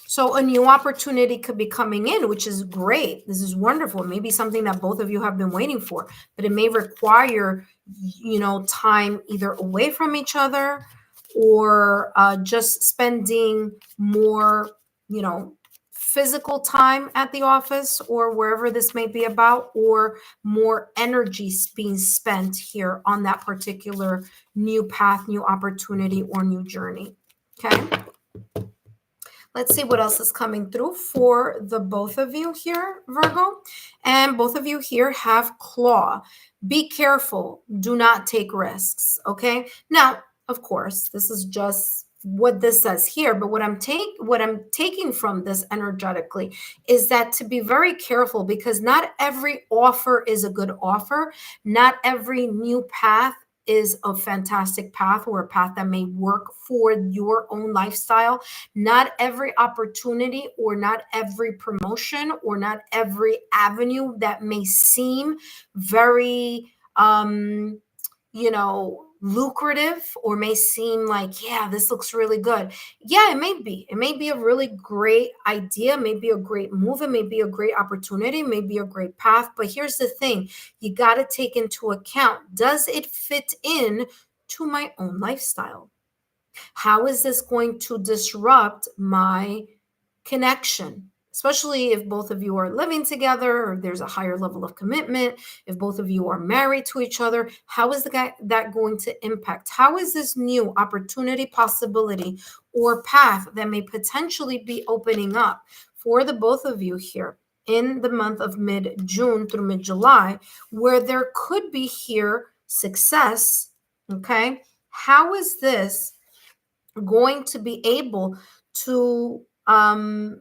So a new opportunity could be coming in, which is great. This is wonderful. Maybe something that both of you have been waiting for, but it may require, time either away from each other or just spending more, physical time at the office or wherever this may be about, or more energy being spent here on that particular new path, new opportunity, or new journey. Okay. Let's see what else is coming through for the both of you here, Virgo. And both of you here have claw. Be careful. Do not take risks. Okay. Now, of course, this is just what this says here, but what I'm taking from this energetically is that to be very careful, because not every offer is a good offer. Not every new path is a fantastic path, or a path that may work for your own lifestyle. Not every opportunity, or not every promotion, or not every avenue that may seem very lucrative, or may seem like, yeah, this looks really good. Yeah, it may be a really great idea, it may be a great move, it may be a great opportunity, it may be a great path. But here's the thing, you got to take into account, does it fit in to my own lifestyle? How is this going to disrupt my connection? Especially if both of you are living together, or there's a higher level of commitment, if both of you are married to each other, how is that going to impact? How is this new opportunity, possibility, or path that may potentially be opening up for the both of you here in the month of mid-June through mid-July, where there could be here success? Okay, how is this going to be able to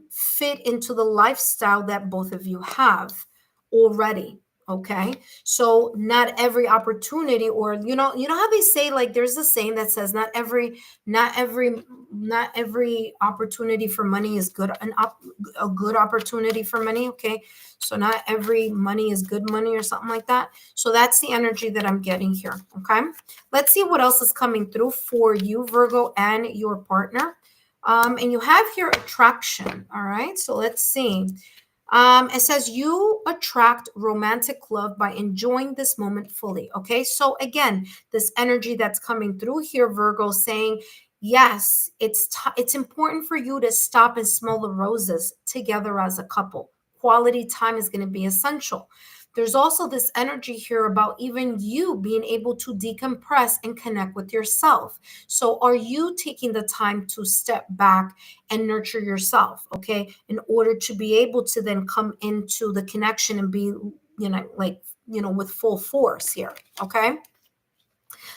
fit into the lifestyle that both of you have already? Okay, so not every opportunity, or how they say, like, there's a saying that says not every opportunity for money is good, a good opportunity for money. Okay, so not every money is good money, or something like that. So that's the energy that I'm getting here. Okay, let's see what else is coming through for you, Virgo, and your partner. And you have here attraction. All right, so let's see. It says you attract romantic love by enjoying this moment fully. Okay, so again, this energy that's coming through here, Virgo, saying, yes, it's important for you to stop and smell the roses together as a couple. Quality time is going to be essential. There's also this energy here about even you being able to decompress and connect with yourself. So are you taking the time to step back and nurture yourself, okay, in order to be able to then come into the connection and be, with full force here, okay?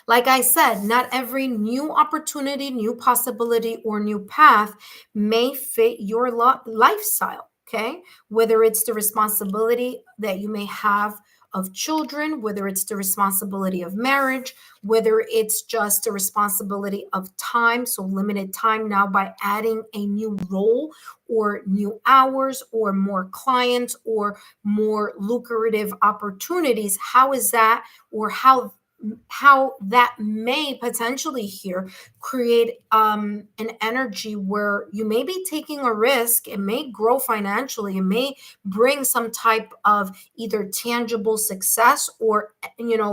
Like I said, not every new opportunity, new possibility, or new path may fit your lifestyle. Okay, whether it's the responsibility that you may have of children, whether it's the responsibility of marriage, whether it's just a responsibility of time, so limited time now by adding a new role, or new hours, or more clients, or more lucrative opportunities. How is that, or how that may potentially here create an energy where you may be taking a risk. It may grow financially. It may bring some type of either tangible success, or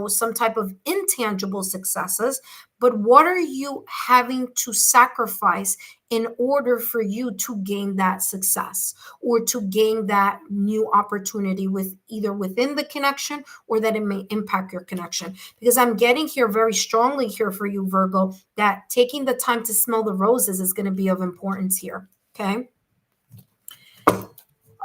some type of intangible successes. But what are you having to sacrifice in order for you to gain that success, or to gain that new opportunity, with either within the connection, or that it may impact your connection? Because I'm getting here very strongly here for you, Virgo, that taking the time to smell the roses is going to be of importance here. Okay.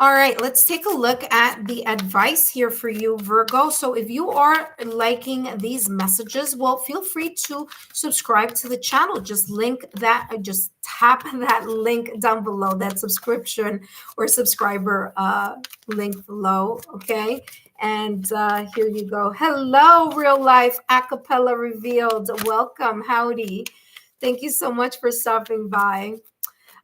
All right, let's take a look at the advice here for you, Virgo. So if you are liking these messages, well, feel free to subscribe to the channel. Just tap that link down below, that subscription or subscriber link below, okay? And here you go. Hello, real life acapella revealed. Welcome, howdy. Thank you so much for stopping by.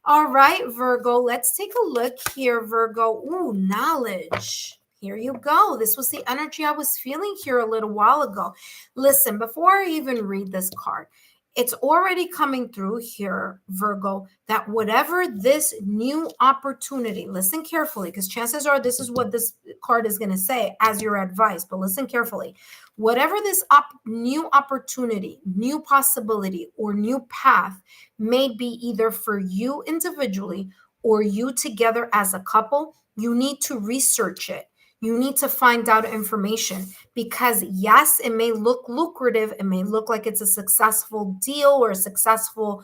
All right, Virgo, let's take a look here, Virgo. Ooh, knowledge. Here you go. This was the energy I was feeling here a little while ago. Listen, before I even read this card, it's already coming through here, Virgo, that whatever this new opportunity, listen carefully, because chances are this is what this card is going to say as your advice, but listen carefully. Whatever this new opportunity, new possibility, or new path may be either for you individually or you together as a couple, you need to research it. You need to find out information because, yes, it may look lucrative. It may look like it's a successful deal or a successful,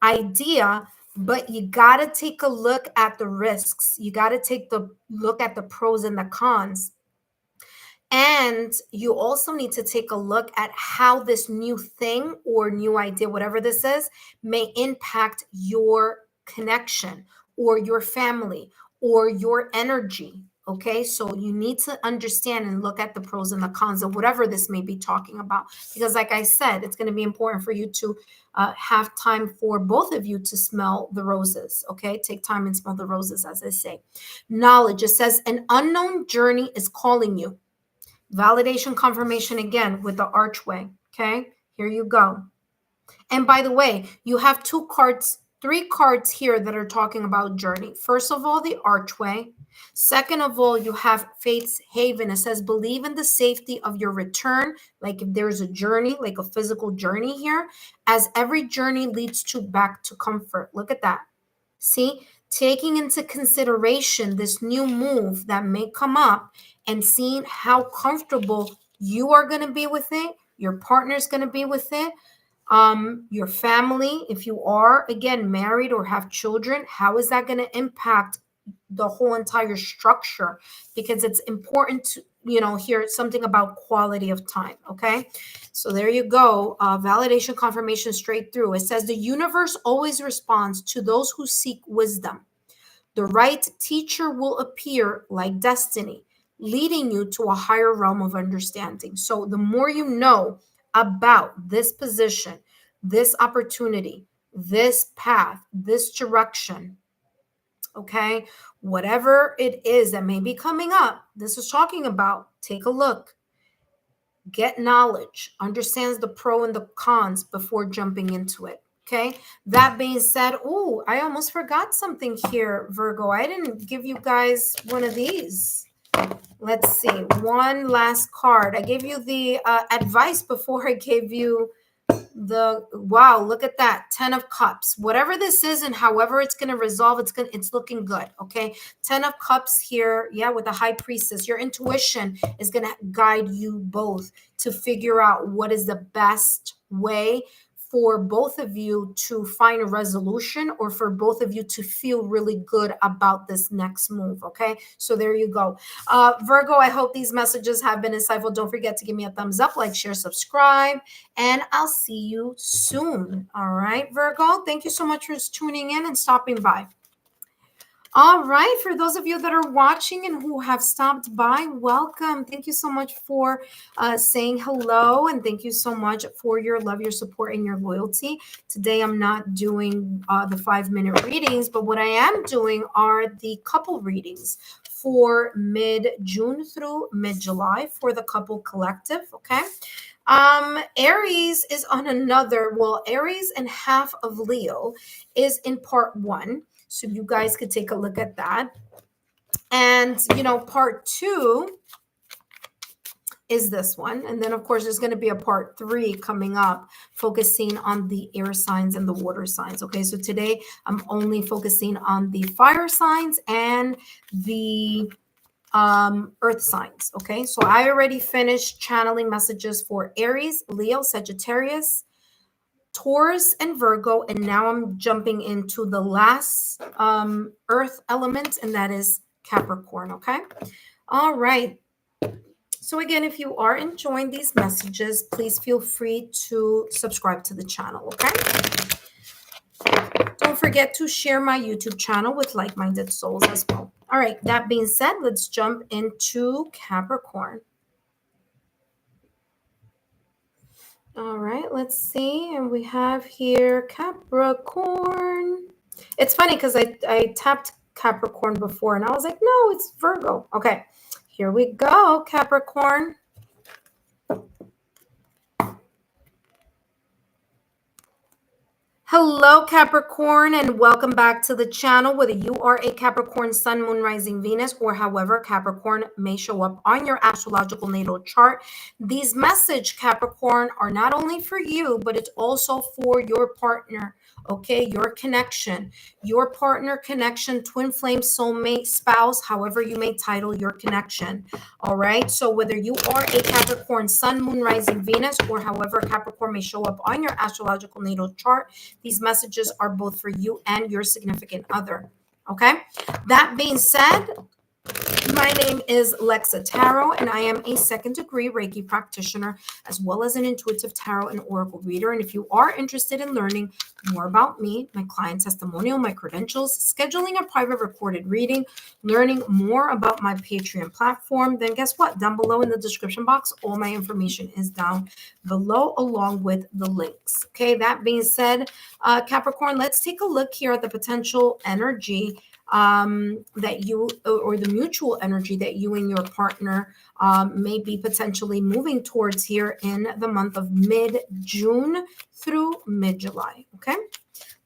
idea, but you got to take a look at the risks. You got to take the look at the pros and the cons. And you also need to take a look at how this new thing or new idea, whatever this is, may impact your connection or your family or your energy. Okay, so you need to understand and look at the pros and the cons of whatever this may be talking about. Because, like I said, it's going to be important for you to have time for both of you to smell the roses. Okay, take time and smell the roses, as I say. Knowledge, it says, an unknown journey is calling you. Validation confirmation again with the archway. Okay, here you go. And by the way, you have three cards here that are talking about journey. First of all, the archway. Second of all, you have faith's haven. It says, believe in the safety of your return. Like if there's a journey, like a physical journey here, as every journey leads to back to comfort. Look at that. See, taking into consideration this new move that may come up and seeing how comfortable you are going to be with it, your partner's going to be with it, your family, if you are again married or have children, how is that going to impact the whole entire structure? Because it's important to hear something about quality of time. Okay, so there you go. Validation confirmation straight through. It says the universe always responds to those who seek wisdom. The right teacher will appear like destiny, leading you to a higher realm of understanding. So the more you know about this position, this opportunity, this path, this direction, okay, whatever it is that may be coming up, this is talking about, take a look, get knowledge, understands the pro and the cons before jumping into it. Okay, that being said, oh, I almost forgot something here, Virgo. I didn't give you guys one of these. Let's see, one last card. I gave you the advice before I gave you wow, look at that, 10 of cups. Whatever this is and however it's going to resolve, it's looking good. Okay, 10 of cups here, yeah, with the high priestess. Your intuition is going to guide you both to figure out what is the best way for both of you to find a resolution, or for both of you to feel really good about this next move. Okay, so there you go. Virgo, I hope these messages have been insightful. Don't forget to give me a thumbs up, like, share, subscribe, and I'll see you soon. All right, Virgo, thank you so much for tuning in and stopping by. All right, for those of you that are watching and who have stopped by, welcome. Thank you so much for saying hello, and thank you so much for your love, your support, and your loyalty. Today, I'm not doing the 5-minute readings, but what I am doing are the couple readings for mid-June through mid-July for the couple collective, okay? Aries is on Aries and half of Leo is in part 1. So you guys could take a look at that. And, part 2 is this one. And then, of course, there's going to be a part 3 coming up, focusing on the air signs and the water signs. Okay, so today I'm only focusing on the fire signs and the earth signs. Okay, so I already finished channeling messages for Aries, Leo, Sagittarius, Taurus and Virgo, and now I'm jumping into the last earth element, and that is Capricorn, okay? All right. So again, if you are enjoying these messages, please feel free to subscribe to the channel, okay? Don't forget to share my YouTube channel with like-minded souls as well. All right, that being said, let's jump into Capricorn. All right, let's see. And we have here Capricorn. It's funny because I tapped Capricorn before and I was like, no, it's Virgo. Okay, here we go, Capricorn. Hello, Capricorn, and welcome back to the channel. Whether you are a Capricorn Sun, Moon, Rising, Venus, or however Capricorn may show up on your astrological natal chart, these messages, Capricorn, are not only for you, but it's also for your partner, okay? Your connection, your partner connection, twin flame, soulmate, spouse, however you may title your connection, all right? So whether you are a Capricorn Sun, Moon, Rising, Venus, or however Capricorn may show up on your astrological natal chart, these messages are both for you and your significant other. Okay. That being said, my name is Lexa Tarot, and I am a second-degree Reiki practitioner, as well as an intuitive tarot and oracle reader. And if you are interested in learning more about me, my client testimonial, my credentials, scheduling a private recorded reading, learning more about my Patreon platform, then guess what? Down below in the description box, all my information is down below along with the links. Okay, that being said, Capricorn, let's take a look here at the potential energy that you, or the mutual energy that you and your partner may be potentially moving towards here in the month of mid-June through mid-July. Okay,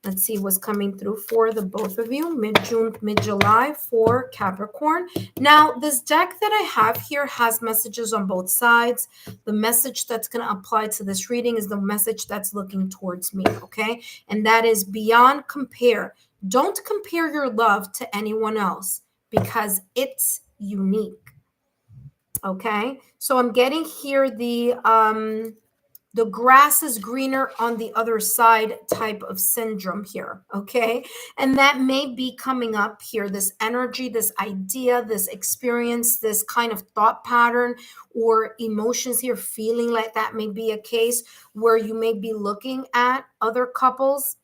let's see what's coming through for the both of you, mid-June, mid-July for Capricorn. Now, this deck that I have here has messages on both sides. The message that's going to apply to this reading is the message that's looking towards me, okay? And that is beyond compare. Don't compare your love to anyone else because it's unique. Okay, so I'm getting here the grass is greener on the other side type of syndrome here. Okay, and that may be coming up here. This energy, this idea, this experience, this kind of thought pattern or emotions here, feeling like that may be a case where you may be looking at other couples,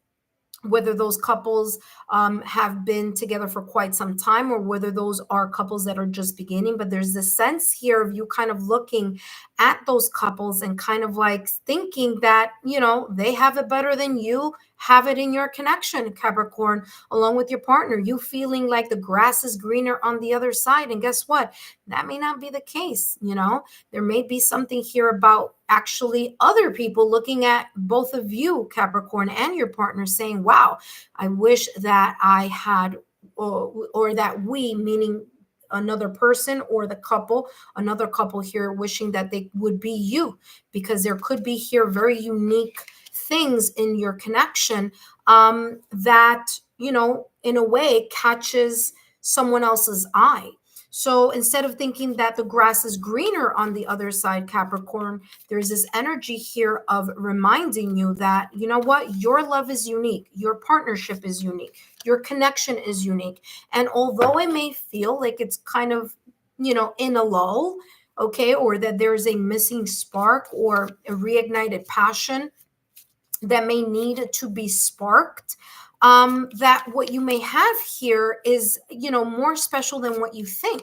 whether those couples have been together for quite some time or whether those are couples that are just beginning. But there's this sense here of you kind of looking at those couples and kind of like thinking that, you know, they have it better than you have it in your connection, Capricorn, along with your partner. You feeling like the grass is greener on the other side. And guess what? That may not be the case. You know, there may be something here about actually other people looking at both of you, Capricorn, and your partner saying, wow, I wish that I had, or that we, meaning another person or the couple, another couple here wishing that they would be you, because there could be here very unique things in your connection that, you know, in a way catches someone else's eye. So instead of thinking that the grass is greener on the other side, Capricorn, there's this energy here of reminding you that, you know what, your love is unique. Your partnership is unique. Your connection is unique. And although it may feel like it's kind of, you know, in a lull, okay, or that there's a missing spark or a reignited passion that may need to be sparked, that what you may have here is, you know, more special than what you think.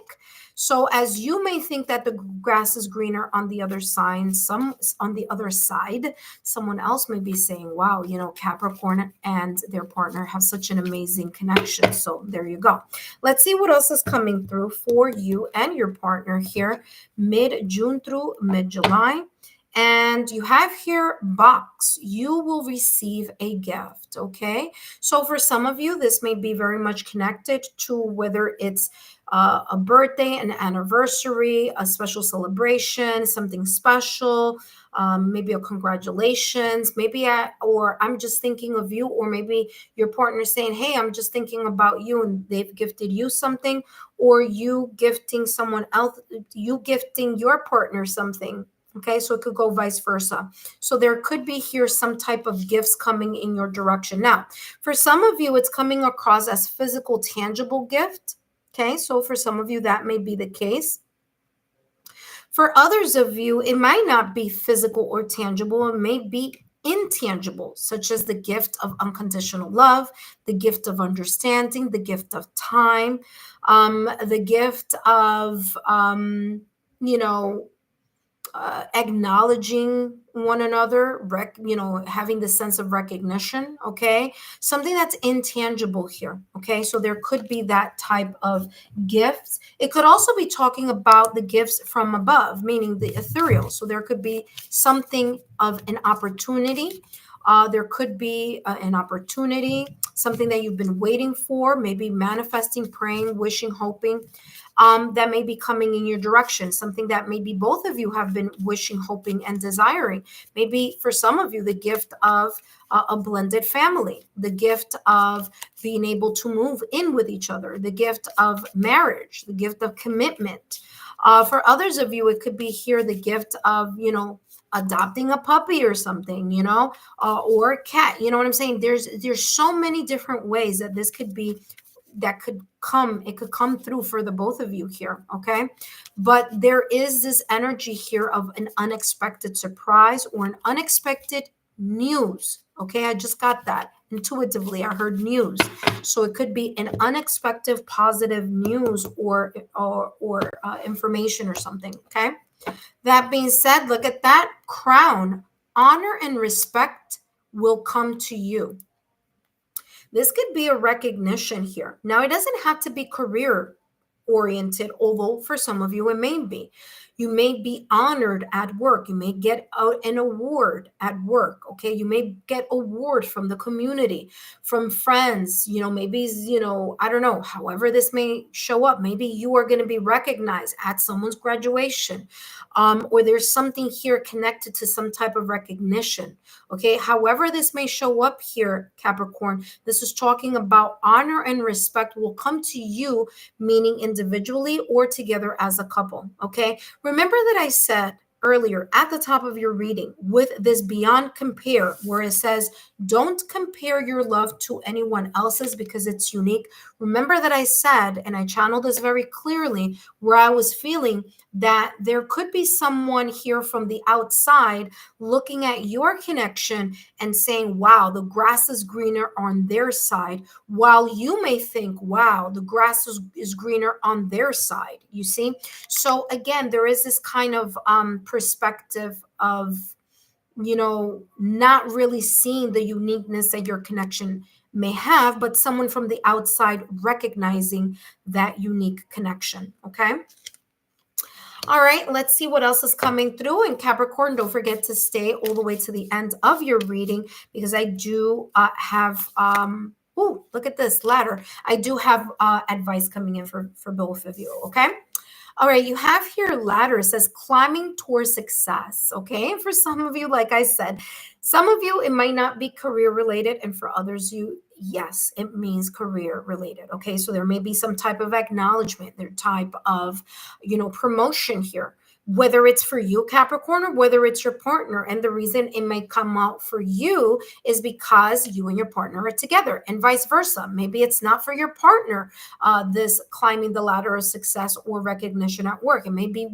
So as you may think that the grass is greener on the other side, someone else may be saying, wow, you know, Capricorn and their partner have such an amazing connection. So there you go. Let's see what else is coming through for you and your partner here, mid-June through mid-July. And you have here box. You will receive a gift. Okay. So for some of you, this may be very much connected to whether it's a birthday, an anniversary, a special celebration, something special, maybe a congratulations, maybe or I'm just thinking of you, or maybe your partner saying, hey, I'm just thinking about you, and they've gifted you something, or you gifting someone else, you gifting your partner something. Okay, so it could go vice versa. So there could be here some type of gifts coming in your direction. Now, for some of you, it's coming across as physical, tangible gift. Okay, so for some of you, that may be the case. For others of you, it might not be physical or tangible. It may be intangible, such as the gift of unconditional love, the gift of understanding, the gift of time, the gift of, you know, acknowledging one another, having the sense of recognition. Okay, something that's intangible here. Okay, so there could be that type of gifts. It could also be talking about the gifts from above, meaning the ethereal. So there could be something of an opportunity. There could be an opportunity, something that you've been waiting for, maybe manifesting, praying, wishing, hoping. That may be coming in your direction, something that maybe both of you have been wishing, hoping, and desiring. Maybe for some of you, the gift of a blended family, the gift of being able to move in with each other, the gift of marriage, the gift of commitment. For others of you, it could be here the gift of, adopting a puppy or something, or a cat. You know what I'm saying? There's so many different ways that this could be, that could come, it could come through for the both of you here. Okay, but there is this energy here of an unexpected surprise or an unexpected news. Okay, I just got that intuitively. I heard news, so it could be an unexpected positive news or information or something. Okay, that being said, look at that crown. Honor and respect will come to you. This could be a recognition here. Now, it doesn't have to be career oriented, although for some of you it may be. You may be honored at work. You may get an award at work. Okay, you may get award from the community, from friends. Maybe I don't know. However, this may show up. Maybe you are going to be recognized at someone's graduation, or there's something here connected to some type of recognition. Okay, however this may show up here, Capricorn, this is talking about honor and respect will come to you, meaning individually or together as a couple. Okay, remember that I said earlier at the top of your reading with this beyond compare, where it says don't compare your love to anyone else's because it's unique. Remember that I said, and I channeled this very clearly, where I was feeling that there could be someone here from the outside looking at your connection and saying, wow, the grass is greener on their side, while you may think, wow, the grass is greener on their side. You see? So again, there is this kind of perspective of, not really seeing the uniqueness that your connection may have, but someone from the outside recognizing that unique connection. Okay. All right, let's see what else is coming through. And Capricorn, don't forget to stay all the way to the end of your reading, because I do have, look at this ladder. I do have advice coming in for both of you, okay? All right, you have here ladder. It says climbing towards success, okay? And for some of you, like I said, some of you, it might not be career related. And for others, yes, it means career related, okay? So there may be some type of acknowledgement, their type of, promotion here, whether it's for you, Capricorn, or whether it's your partner. And the reason it may come out for you is because you and your partner are together, and vice versa. Maybe it's not for your partner, this climbing the ladder of success or recognition at work. It may be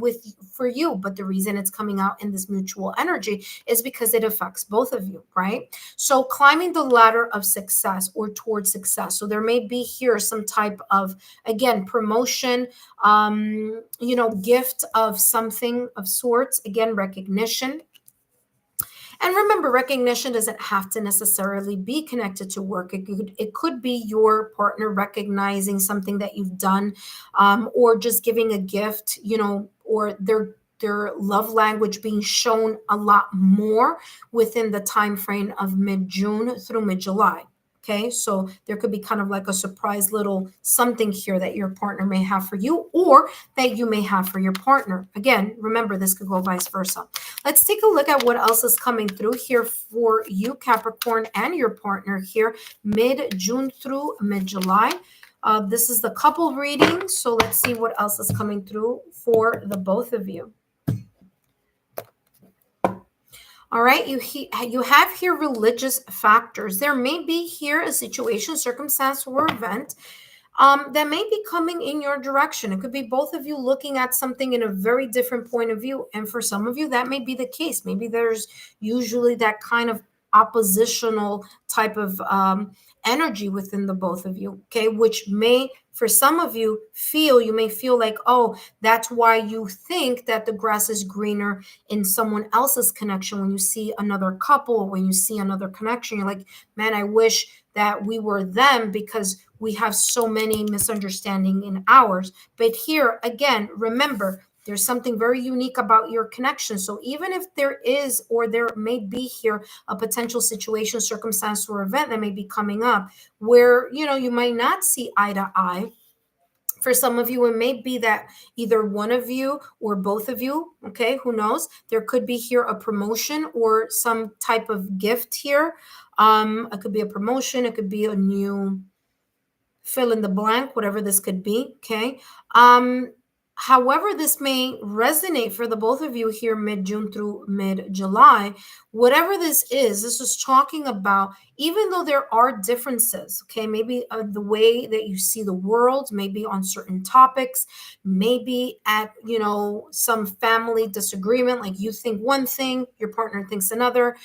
for you, but the reason it's coming out in this mutual energy is because it affects both of you, right? So climbing the ladder of success or towards success. So there may be here some type of, again, promotion, gift of something of sorts, again, recognition. And remember, recognition doesn't have to necessarily be connected to work. It could be your partner recognizing something that you've done, or just giving a gift, or their love language being shown a lot more within the time frame of mid-June through mid-July. Okay, so there could be kind of like a surprise little something here that your partner may have for you, or that you may have for your partner. Again, remember, this could go vice versa. Let's take a look at what else is coming through here for you, Capricorn, and your partner here, mid-June through mid-July. This is the couple reading, so let's see what else is coming through for the both of you. All right, you have here religious factors. There may be here a situation, circumstance, or event that may be coming in your direction. It could be both of you looking at something in a very different point of view. And for some of you, that may be the case. Maybe there's usually that kind of oppositional type of energy within the both of you, okay? Which may, for some of you, you may feel like, oh, that's why you think that the grass is greener in someone else's connection. When you see another couple, or when you see another connection, you're like, man, I wish that we were them because we have so many misunderstanding in ours. But here again, remember, there's something very unique about your connection. So even if there is, or there may be here a potential situation, circumstance, or event that may be coming up where, you might not see eye to eye. For some of you, it may be that either one of you or both of you, okay, who knows? There could be here a promotion or some type of gift here. It could be a promotion, it could be a new fill in the blank, whatever this could be. Okay. However, this may resonate for the both of you here mid-June through mid-July. Whatever this is talking about, even though there are differences, okay, maybe the way that you see the world, maybe on certain topics, maybe at, some family disagreement, like you think one thing, your partner thinks another,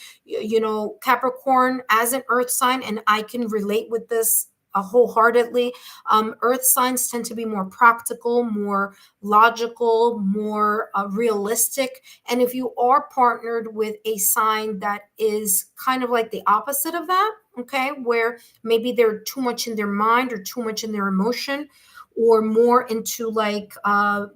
Capricorn as an earth sign, and I can relate with this wholeheartedly. Earth signs tend to be more practical, more logical, more realistic. And if you are partnered with a sign that is kind of like the opposite of that, okay, where maybe they're too much in their mind or too much in their emotion, or more into like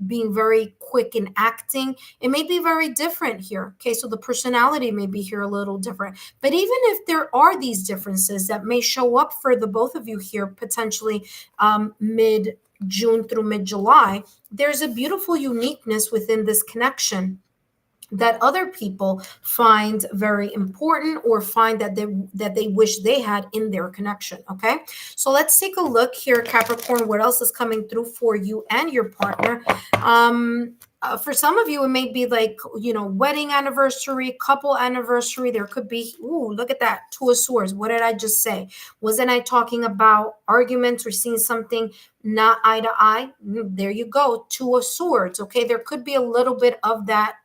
being very quick in acting, it may be very different here. Okay, so the personality may be here a little different. But even if there are these differences that may show up for the both of you here, potentially mid-June through mid-July, there's a beautiful uniqueness within this connection that other people find very important, or find that they wish they had in their connection. Okay, so let's take a look here, Capricorn, what else is coming through for you and your partner. For some of you, it may be like, wedding anniversary, couple anniversary. There could be, ooh, look at that, Two of Swords. What did I just say? Wasn't I talking about arguments or seeing something not eye to eye? There you go, Two of Swords. Okay, there could be a little bit of that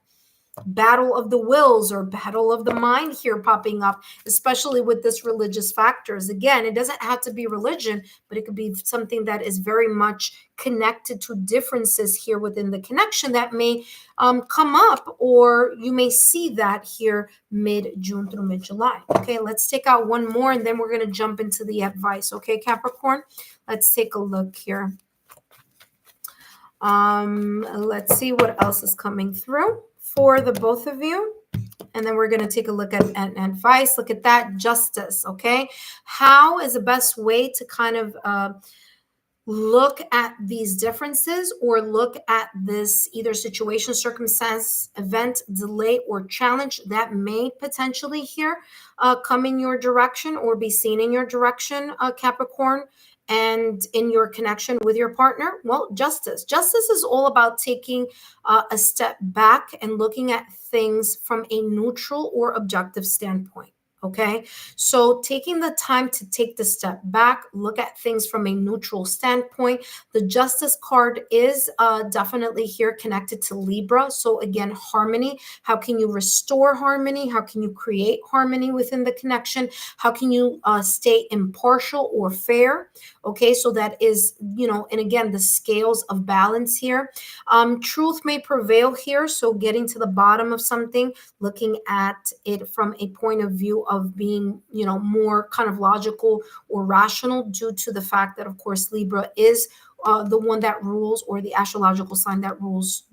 battle of the wills or battle of the mind here popping up, especially with this religious factors. Again, it doesn't have to be religion, but it could be something that is very much connected to differences here within the connection that may come up, or you may see that here mid-June through mid-July. Okay, let's take out one more and then we're going to jump into the advice. Okay, Capricorn, let's take a look here. Let's see what else is coming through for the both of you. And then we're going to take a look at advice. Look at that, justice. Okay. How is the best way to kind of look at these differences, or look at this either situation, circumstance, event, delay, or challenge that may potentially here come in your direction or be seen in your direction, Capricorn, and in your connection with your partner? Well, justice. Justice is all about taking a step back and looking at things from a neutral or objective standpoint. Okay, so taking the time to take the step back, look at things from a neutral standpoint. The Justice card is definitely here connected to Libra. So again, harmony. How can you restore harmony? How can you create harmony within the connection? How can you stay impartial or fair? Okay, so that is, and again, the scales of balance here. Truth may prevail here. So getting to the bottom of something, looking at it from a point of view of being, more kind of logical or rational, due to the fact that, of course, Libra is the one that rules, or the astrological sign that rules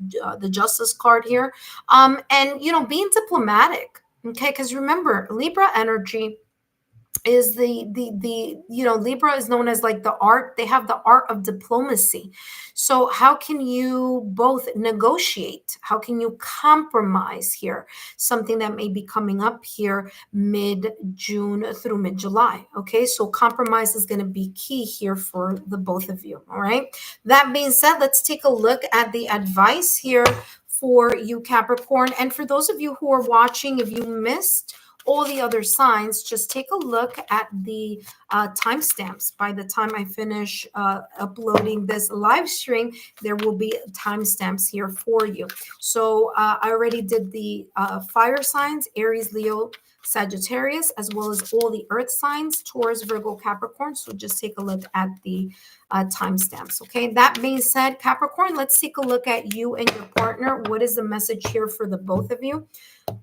the Justice card here. And, being diplomatic. Okay, because remember, Libra energy is the Libra is known as like the art. They have the art of diplomacy. So how can you both negotiate? How can you compromise here? Something that may be coming up here mid-June through mid-July. Okay, so compromise is going to be key here for the both of you. All right, that being said, let's take a look at the advice here for you, Capricorn. And for those of you who are watching, if you missed all the other signs, just take a look at the timestamps. By the time I finish uploading this live stream, there will be timestamps here for you. So I already did the fire signs, Aries, Leo, Sagittarius, as well as all the earth signs, Taurus, Virgo, Capricorn. So just take a look at the timestamps. Okay, that being said, Capricorn, let's take a look at you and your partner. What is the message here for the both of you?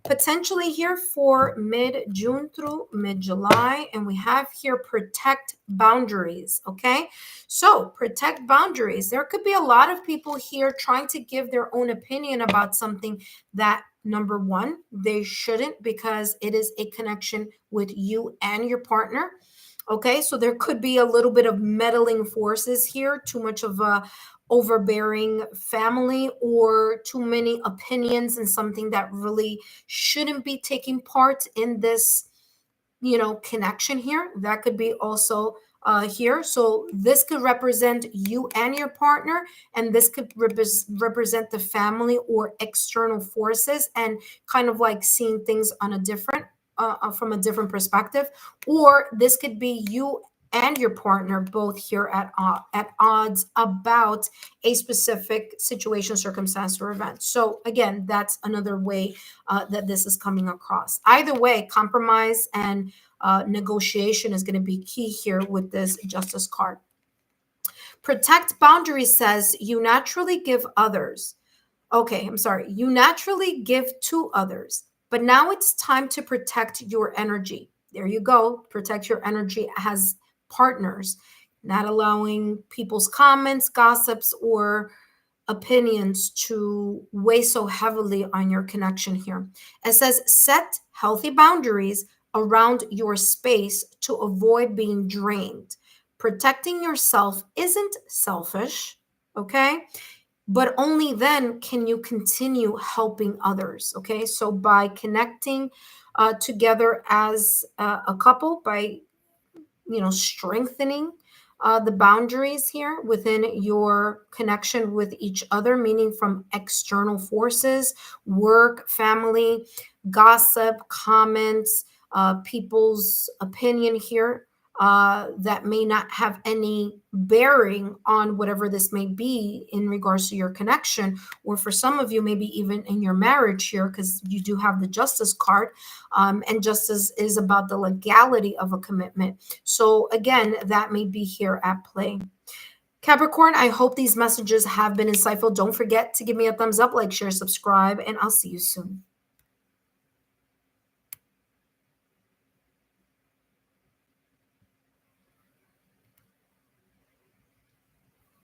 Potentially here for mid-June through mid-July. And we have here protect boundaries. Okay, so protect boundaries. There could be a lot of people here trying to give their own opinion about something that, number one, they shouldn't, because it is a connection with you and your partner. Okay, so there could be a little bit of meddling forces here, too much of a overbearing family, or too many opinions and something that really shouldn't be taking part in this, connection here. That could be also here. So this could represent you and your partner, and this could represent the family or external forces, and kind of like seeing things on a different from a different perspective. Or this could be you and your partner both here at odds about a specific situation, circumstance, or event. So again, that's another way that this is coming across. Either way, compromise and negotiation is going to be key here with this Justice card. Protect boundaries says you naturally give others. Okay, I'm sorry. You naturally give to others, but now it's time to protect your energy. There you go. Protect your energy as partners, not allowing people's comments, gossips, or opinions to weigh so heavily on your connection here. It says set healthy boundaries around your space to avoid being drained. Protecting yourself isn't selfish, okay? But only then can you continue helping others. Okay, so by connecting together as a couple, by strengthening the boundaries here within your connection with each other, meaning from external forces, work, family, gossip, comments, people's opinion here, that may not have any bearing on whatever this may be in regards to your connection, or for some of you, maybe even in your marriage here, because you do have the Justice card, and justice is about the legality of a commitment. So again, that may be here at play. Capricorn, I hope these messages have been insightful. Don't forget to give me a thumbs up, like, share, subscribe, and I'll see you soon.